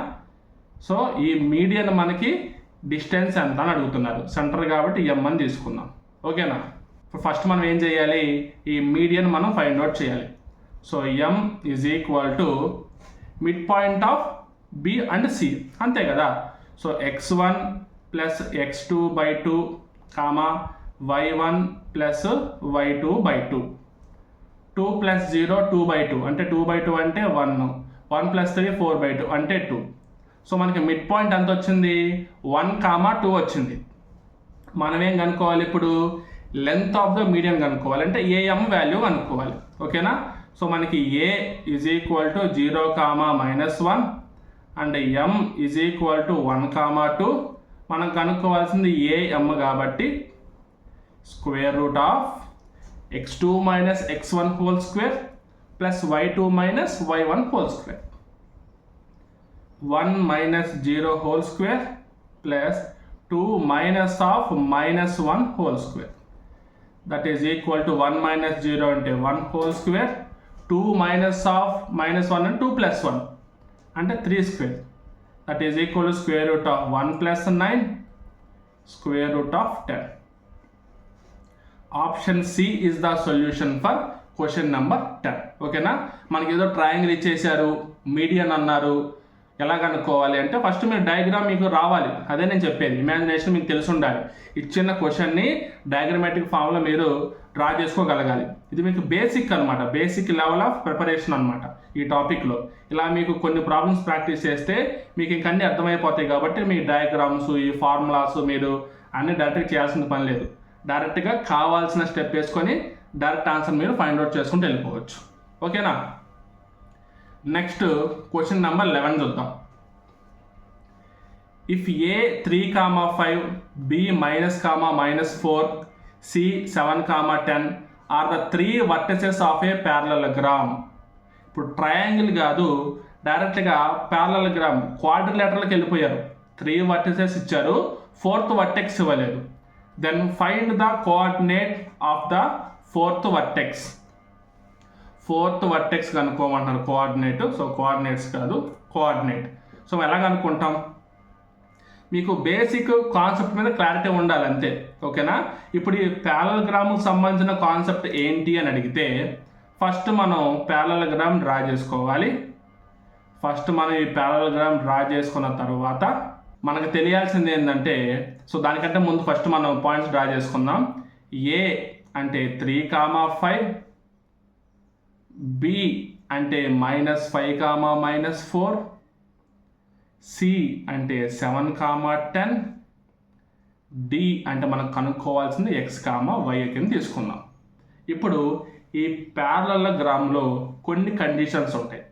సో ఈ మీడియన్ మనకి డిస్టెన్స్ ఎంత అని అడుగుతున్నారు, సెంటర్ కాబట్టి ఎం అని తీసుకుందాం. ఓకేనా. ఇప్పుడు ఫస్ట్ మనం ఏం చేయాలి, ఈ మీడియన్ మనం ఫైండ్ అవుట్ చేయాలి. So M is equal to mid point of B and C, అంతే కదా. So x1 plus x2/2 comma y1 plus y2/2, 2 plus 0 2/2 అంటే 2/2 అంటే 1, 1 ప్లస్ 3 4/2 అంటే 2. సో మనకి మిడ్ పాయింట్ ఎంత వచ్చింది, 1, 2 వచ్చింది. మనం ఏం కనుక్కోవాలి ఇప్పుడు, లెంత్ ఆఫ్ ద మీడియం కనుక్కోవాలి, అంటే ఏఎం వాల్యూ కనుక్కోవాలి. ఓకేనా. సో మనకి A is equal to 0, and M is equal to 1, 2. మనం కనుక్కోవాల్సింది ఏఎం కాబట్టి square root of x2 minus x1 whole square plus y2 minus y1 whole square, 1 minus 0 whole square plus 2 minus of minus 1 whole square, that is equal to 1 minus 0 అంటే 1 whole square, 2 minus of minus 1 and 2 plus 1 అంటే 3 square, that is equal to square root of 1 plus 9 square root of 10. Option C is the solution for question number 10. ఓకేనా. మనకి ఏదో triangle ఇచ్చేసారు, median అన్నారు, ఎలా కనుక్కోవాలి అంటే ఫస్ట్ మీరు డయాగ్రామ్ మీకు రావాలి, అదే నేను చెప్పేది. ఇమాజినేషన్ మీకు తెలిసి ఉండాలి. ఇచ్చిన క్వశ్చన్ని డయాగ్రమాటిక్ ఫామ్లో మీరు డ్రా చేసుకోగలగాలి. ఇది మీకు బేసిక్ అనమాట, బేసిక్ లెవెల్ ఆఫ్ ప్రిపరేషన్ అనమాట ఈ టాపిక్లో. ఇలా మీకు కొన్ని ప్రాబ్లమ్స్ ప్రాక్టీస్ చేస్తే మీకు ఇంకన్నీ అర్థమైపోతాయి. కాబట్టి మీ డయాగ్రామ్స్, ఈ ఫార్ములాస్ మీరు అన్ని డైరెక్ట్గా చేయాల్సిన పని లేదు. డైరెక్ట్గా కావాల్సిన స్టెప్ వేసుకొని డైరెక్ట్ ఆన్సర్ మీరు ఫైండ్ అవుట్ చేసుకుంటూ వెళ్ళిపోవచ్చు. ఓకేనా. నెక్స్ట్ క్వశ్చన్ నెంబర్ 11 చూద్దాం. If A 3, 5, B -, C 7, 10 are the 3 vertices of a parallelogram. ఇప్పుడు ట్రయాంగిల్ కాదు, డైరెక్ట్గా ప్యారలలోగ్రామ్ క్వాడ్రిలేటరల్కి వెళ్ళిపోయారు. 3 వర్టిసెస్ ఇచ్చారు, 4th వర్టెక్స్ ఇవ్వలేదు. Then find the coordinate of the 4th vertex. 4th vertex కనుక్కోమంటున్నారు, కోఆర్డినేట్. సో కోఆర్డినేట్స్ కాదు, coordinate. So ఎలా కనుక్కుంటాం, మీకు బేసిక్ కాన్సెప్ట్ మీద క్లారిటీ ఉండాలి అంతే. ఓకేనా. ఇప్పుడు ఈ ప్యారలలోగ్రామ్కి సంబంధించిన కాన్సెప్ట్ ఏంటి అని అడిగితే ఫస్ట్ మనం ప్యారలలోగ్రామ్ డ్రా చేసుకోవాలి. ఫస్ట్ మనం ఈ ప్యారలలోగ్రామ్ డ్రా చేసుకున్న తర్వాత మనకు తెలియాల్సింది ఏంటంటే, సో దానికంటే ముందు ఫస్ట్ మనం పాయింట్స్ డ్రా చేసుకుందాం. ఏ అంటే 3, 5, బి అంటే -5, -4, సి అంటే 7, 10, డి అంటే మనం కనుక్కోవాల్సింది x, y కింద తీసుకుందాం. ఇప్పుడు ఈ ప్యారలలోగ్రామ్లో కొన్ని కండిషన్స్ ఉంటాయి.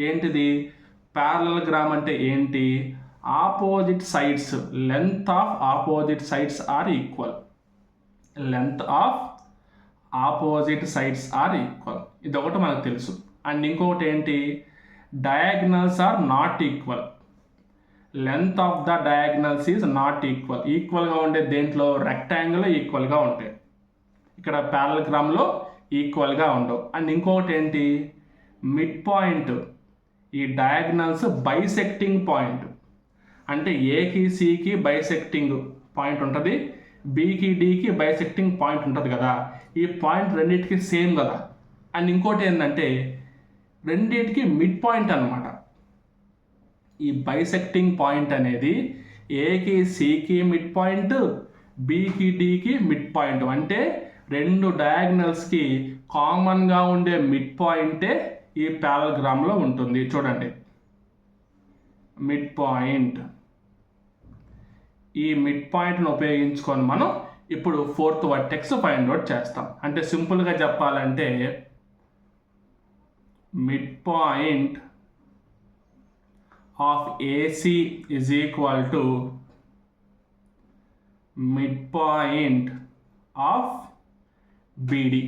ఏంటిది, ప్యారలలోగ్రామ్ అంటే ఏంటి, opposite sides, length of opposite sides are equal, length of opposite sides are equal, ఇదొకటి మనకు తెలుసు. అండ్ ఇంకొకటి ఏంటి, diagonals are not equal, length of the diagonals is not equal. ఈక్వల్గా ఉండే దేంట్లో, రెక్టాంగిల్ ఈక్వల్గా ఉంటాయి, ఇక్కడ ప్యారలలోగ్రామ్లో ఈక్వల్గా ఉండవు. అండ్ ఇంకొకటి ఏంటి, మిడ్ పాయింట్, ఈ డయాగ్నల్స్ బైసెక్టింగ్ పాయింట్, అంటే ఏకి సికి బైసెక్టింగ్ పాయింట్ ఉంటుంది, బికి డికి బైసెక్టింగ్ పాయింట్ ఉంటుంది కదా. ఈ పాయింట్ రెండింటికి సేమ్ కదా. అండ్ ఇంకోటి ఏంటంటే రెండింటికి మిడ్ పాయింట్ అనమాట. ఈ బైసెక్టింగ్ పాయింట్ అనేది ఏకి సికి మిడ్ పాయింట్, బికి డికి మిడ్ పాయింట్. అంటే రెండు డయాగ్నల్స్కి కామన్గా ఉండే మిడ్ పాయింటే ఈ ప్యారలలోగ్రామ్లో ఉంటుంది. చూడండి, మిడ్ పాయింట్. ఈ మిడ్ పాయింట్ను ఉపయోగించుకొని మనం ఇప్పుడు 4th వర్టెక్స్ ఫైండ్ అవుట్ చేస్తాం. అంటే సింపుల్గా చెప్పాలంటే mid point of AC is equal to mid point of BD.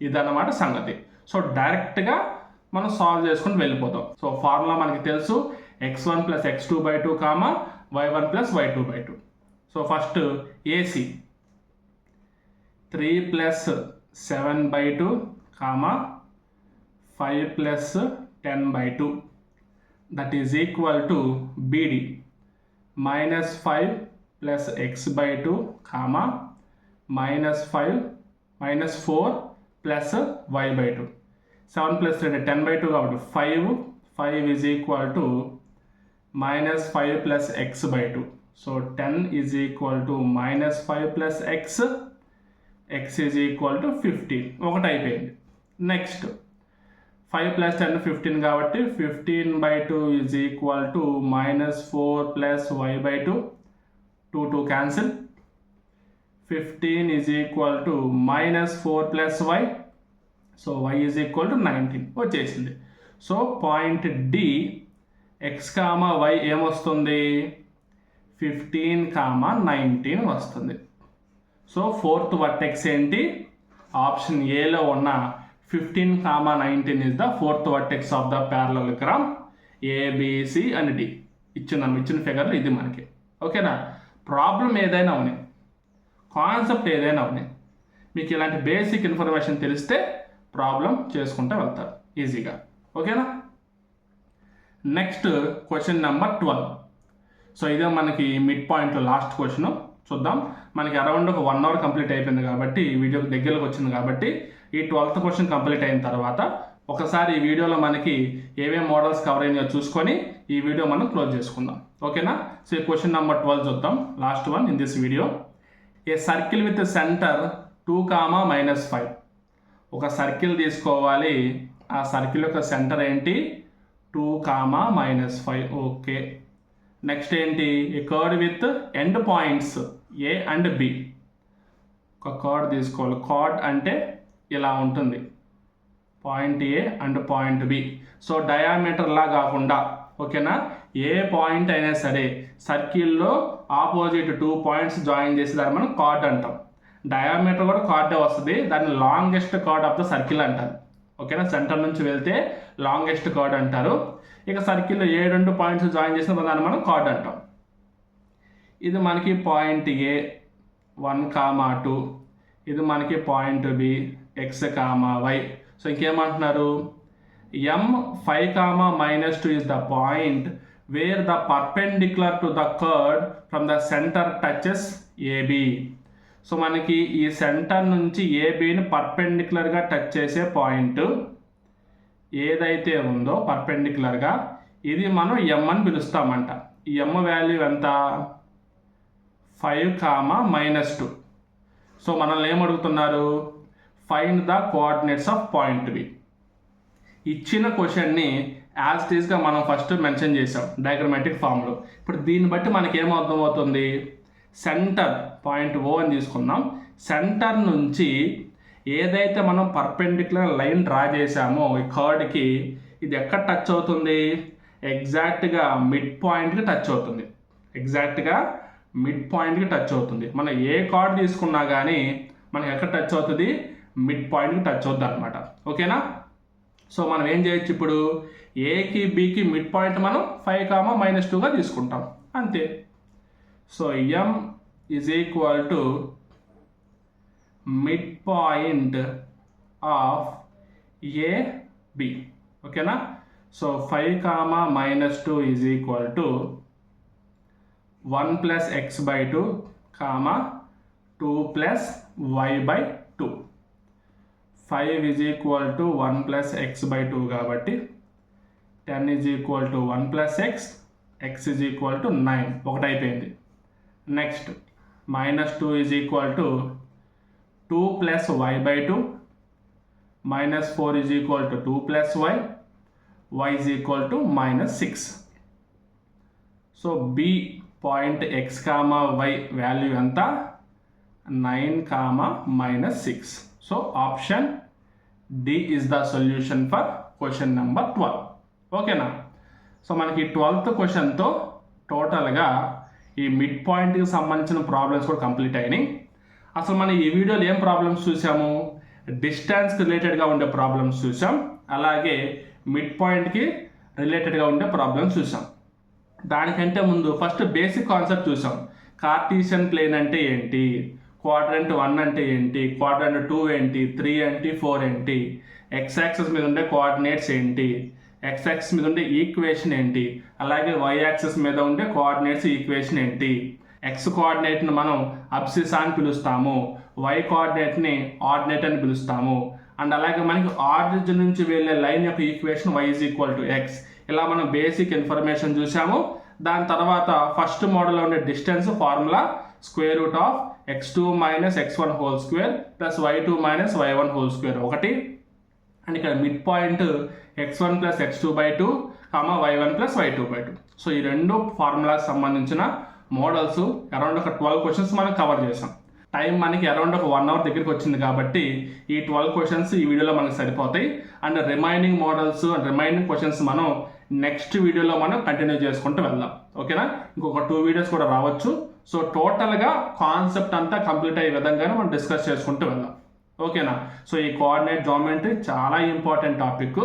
ఇదన్నమాట సంగతి. సో డైరెక్ట్గా మనం సాల్వ్ చేసుకుని వెళ్ళిపోతాం. సో ఫార్ములా మనకి తెలుసు, x1 + x2/2, y1 + y2/2. So first AC 3 + 7/2, 5 + 10/2, that is equal to BD -5 plus x by 2 comma -4 plus y by 2. 7 plus 2 10/2 కాబట్టి 5 is equal to -5 plus x by 2. So 10 is equal to -5 plus x is equal to 15. ఒకటి అయిపోయింది. Next 5 plus 10 15 కాబట్టి 15/2 is equal to -4 plus y by 2. 2 cancel. 15 is equal to -4 plus y. So y is equal to 19 వచ్చేసింది. So point D x comma y ఏమొస్తుంది? 15, 19 వస్తుంది. So fourth vertex ఏంటి? Option ఏలో ఉన్న 15, 19 is the fourth vertex of the parallelogram ABC and D. ఇచ్చిన ఫిగర్లు ఇది మనకి. ఓకేనా? ప్రాబ్లం ఏదైనా అవని, కాన్సెప్ట్ ఏదైనా అవని, మీకు ఇలాంటి బేసిక్ ఇన్ఫర్మేషన్ తెలిస్తే ప్రాబ్లం చేసుకుంటూ వెళ్తారు ఈజీగా. ఓకేనా? Next question number 12. సో ఇదే మనకి మిడ్ పాయింట్లో లాస్ట్ క్వశ్చన్. చూద్దాం. మనకి అరౌండ్ ఒక 1 అవర్ కంప్లీట్ అయిపోయింది కాబట్టి, వీడియోకి దగ్గరకు వచ్చింది కాబట్టి, ఈ 12th క్వశ్చన్ కంప్లీట్ అయిన తర్వాత ఒకసారి ఈ వీడియోలో మనకి ఏమేమి మోడల్స్ కవర్ అయినాయో చూసుకొని ఈ వీడియో మనం క్లోజ్ చేసుకుందాం. ఓకేనా? సో ఈ క్వశ్చన్ నెంబర్ 12 చూద్దాం. Last one in this video. A circle with centre 2, -5. ఒక సర్కిల్ తీసుకోవాలి. ఆ సర్కిల్ యొక్క సెంటర్ ఏంటి? 2, -5. ఓకే. నెక్స్ట్ ఏంటి? A chord with end points A and B. ఒక కార్డ్ తీసుకోవాలి. కార్డ్ అంటే ఇలా ఉంటుంది, point A and point B. So డయామీటర్లా కాకుండా, ఓకేనా, ఏ పాయింట్ అయినా సరే సర్కిల్లో ఆపోజిట్ 2 పాయింట్స్ జాయిన్ చేసి దాన్ని మనం కార్డ్ అంటాం. డయామీటర్ కూడా కార్డే వస్తుంది. దాన్ని longest card of the circle అంటారు. ఓకేనా? సెంటర్ నుంచి వెళ్తే లాంగెస్ట్ కార్డ్ అంటారు. ఇక సర్కిల్లో ఏ 2 పాయింట్స్ జాయిన్ చేసిన దాన్ని మనం కార్డ్ అంటాం. ఇది మనకి పాయింట్ ఏ 1, 2. ఇది మనకి point B X, Y. So ఇంకేమంటున్నారు? M 5, -2 is the point where the perpendicular to the curve from the center touches AB. So మనకి ఈ సెంటర్ నుంచి ఏబిని పర్పెండిక్యులర్గా టచ్ చేసే పాయింట్ ఏదైతే ఉందో పర్పెండిక్యులర్గా, ఇది మనం M అని పిలుస్తామంట. ఈ M వాల్యూ ఎంత? 5, -2. సో మనల్ని ఏమడుగుతున్నారు? Find the coordinates of point B. ఇచ్చిన క్వశ్చన్ని యాజ్ ఇట్ ఈస్గా మనం ఫస్ట్ మెన్షన్ చేసాం డయాగ్రమాటిక్ ఫామ్లో. ఇప్పుడు దీన్ని బట్టి మనకి ఏమర్థమవుతుంది? సెంటర్ పాయింట్ ఓ అని తీసుకుందాం. సెంటర్ నుంచి ఏదైతే మనం పర్పెండిక్యులర్ లైన్ డ్రా చేసామో ఈ కర్డ్కి, ఇది ఎక్కడ టచ్ అవుతుంది? ఎగ్జాక్ట్గా మిడ్ పాయింట్కి టచ్ అవుతుంది. ఎగ్జాక్ట్గా మిడ్ పాయింట్కి టచ్ అవుతుంది. మనం ఏ కార్డ్ తీసుకున్నా కానీ మనకి ఎక్కడ టచ్ అవుతుంది? మిడ్ పాయింట్కి టచ్ అవుతుంది అనమాట. ఓకేనా? సో మనం ఏం చేయొచ్చు ఇప్పుడు? ఏకి బికి మిడ్ పాయింట్ మనం 5, -2గా తీసుకుంటాం అంతే. So M is equal to mid point of A B. ఓకేనా? So 5, -2 is equal to 1 + x/2, 2 + y/2. 5 is equal to 1 + x/2 కాబట్టి 10 is equal to 1 + x is equal to 9. ఒకటి అయిపోయింది. Next -2 is equal to 2 + y/2, -4 is equal to 2 + y is equal to -6. So B point x, y value ఎంత? 9, -6. So option D is the solution for question number 12. ఓకేనా? So మనకి 12th క్వశ్చన్తో టోటల్గా ఈ mid పాయింట్కి సంబంధించిన problems కూడా complete అయినాయి. అసలు మనం ఈ వీడియోలో ఏం ప్రాబ్లమ్స్ చూసాము? డిస్టెన్స్కి రిలేటెడ్గా ఉండే ప్రాబ్లమ్స్ చూసాం, అలాగే మిడ్ పాయింట్కి రిలేటెడ్గా ఉండే ప్రాబ్లమ్స్ చూసాం. దానికంటే ముందు ఫస్ట్ బేసిక్ కాన్సెప్ట్ చూసాం. కార్టీసియన్ ప్లేన్ అంటే ఏంటి, క్వాడ్రంట్ 1 అంటే ఏంటి, క్వాడ్రంట్ 2 ఏంటి, 3 ఏంటి, 4 ఏంటి, ఎక్స్ యాక్సిస్ మీద ఉండే కోఆర్డినేట్స్ ఏంటి, ఎక్స్ మీద ఉండే ఈక్వేషన్ ఏంటి, అలాగే వై యాక్సిస్ మీద ఉండే కోఆర్డినేట్స్ ఈక్వేషన్ ఏంటి. ఎక్స్ కోఆర్డినేట్ని మనం అబ్సిసా అని పిలుస్తాము, వై కోఆర్డినేట్ని ఆర్డినేట్ అని పిలుస్తాము. అండ్ అలాగే మనకి ఆరిజిన్ నుంచి వెళ్ళే లైన్ యొక్క equation y is equal to X. ఇలా మనం బేసిక్ ఇన్ఫర్మేషన్ చూసాము. దాని తర్వాత ఫస్ట్ మోడల్లో ఉండే distance formula square root of x2 minus x1 whole square plus y2 minus y1 whole square ఒకటి. అండ్ ఇక్కడ mid point x1 plus x2/2 y1 plus y2/2. So ఈ రెండు ఫార్ములాకి సంబంధించిన మోడల్స్ అరౌండ్ ఒక 12 క్వశ్చన్స్ మనం కవర్ చేసాం. టైం మనకి around ఒక 1 అవర్ దగ్గరికి వచ్చింది కాబట్టి ఈ 12 క్వశ్చన్స్ ఈ వీడియోలో మనకు సరిపోతాయి. And remaining models and remaining questions మనం నెక్స్ట్ వీడియోలో మనం కంటిన్యూ చేసుకుంటూ వెళ్దాం. ఓకేనా, ఇంకొక 2 వీడియోస్ కూడా రావచ్చు. సో టోటల్గా కాన్సెప్ట్ అంతా కంప్లీట్ అయ్యే విధంగానే మనం డిస్కస్ చేసుకుంటూ వెళ్దాం. ఓకేనా, సో ఈ కోఆర్డినేట్ జామెట్రీ చాలా ఇంపార్టెంట్ టాపిక్.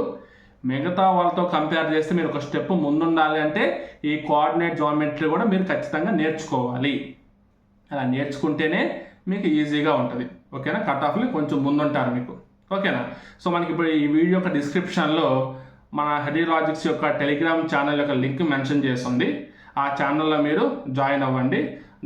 మిగతా వాళ్ళతో కంపేర్ చేస్తే మీరు ఒక స్టెప్ ముందుండాలి అంటే ఈ కోఆర్డినేట్ జామెట్రీ కూడా మీరు ఖచ్చితంగా నేర్చుకోవాలి. అలా నేర్చుకుంటేనే మీకు ఈజీగా ఉంటుంది. ఓకేనా, కట్ ఆఫ్లు కొంచెం ముందుంటారు మీకు. ఓకేనా, సో మనకి ఇప్పుడు ఈ వీడియో యొక్క డిస్క్రిప్షన్లో మన హెడీ లాజిక్స్ యొక్క టెలిగ్రామ్ ఛానల్ యొక్క లింక్ మెన్షన్ చేస్తుంది. ఆ ఛానల్లో మీరు జాయిన్ అవ్వండి.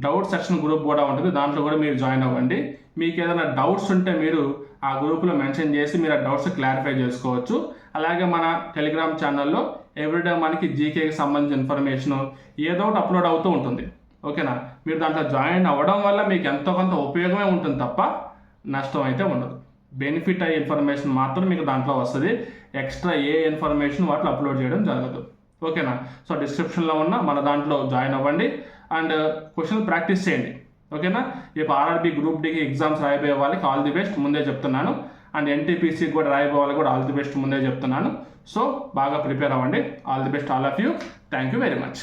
డౌట్ సెక్షన్ గ్రూప్ కూడా ఉంటుంది, దాంట్లో కూడా మీరు జాయిన్ అవ్వండి. మీకు ఏదైనా డౌట్స్ ఉంటే మీరు ఆ గ్రూప్లో మెన్షన్ చేసి మీరు ఆ డౌట్స్ క్లారిఫై చేసుకోవచ్చు. అలాగే మన టెలిగ్రామ్ ఛానల్లో ఎవ్రీడే మనకి జీకేకి సంబంధించిన ఇన్ఫర్మేషన్ ఏదో ఒకటి అప్లోడ్ అవుతూ ఉంటుంది. ఓకేనా, మీరు దాంట్లో జాయిన్ అవ్వడం వల్ల మీకు ఎంతో కొంత ఉపయోగమే ఉంటుంది తప్ప నష్టం అయితే ఉండదు. బెనిఫిట్ అయ్యే ఇన్ఫర్మేషన్ మాత్రం మీకు దాంట్లో వస్తుంది. ఎక్స్ట్రా ఏ ఇన్ఫర్మేషన్ వాటిలో అప్లోడ్ చేయడం జరగదు. ఓకేనా, సో డిస్క్రిప్షన్లో ఉన్న మన దాంట్లో జాయిన్ అవ్వండి అండ్ క్వశ్చన్ ప్రాక్టీస్ చేయండి. ఓకేనా, ఇప్పుడు ఆర్ఆర్బీ గ్రూప్ డికి ఎగ్జామ్స్ రాయబోయే వాళ్ళకి ఆల్ ది బెస్ట్ ముందే చెప్తున్నాను. అండ్ ఎన్టీపీసీకి కూడా రాయబోయే వాళ్ళకి కూడా ఆల్ ది బెస్ట్ ముందే చెప్తున్నాను. సో బాగా ప్రిపేర్ అవ్వండి. All the best all of you. Thank you very much.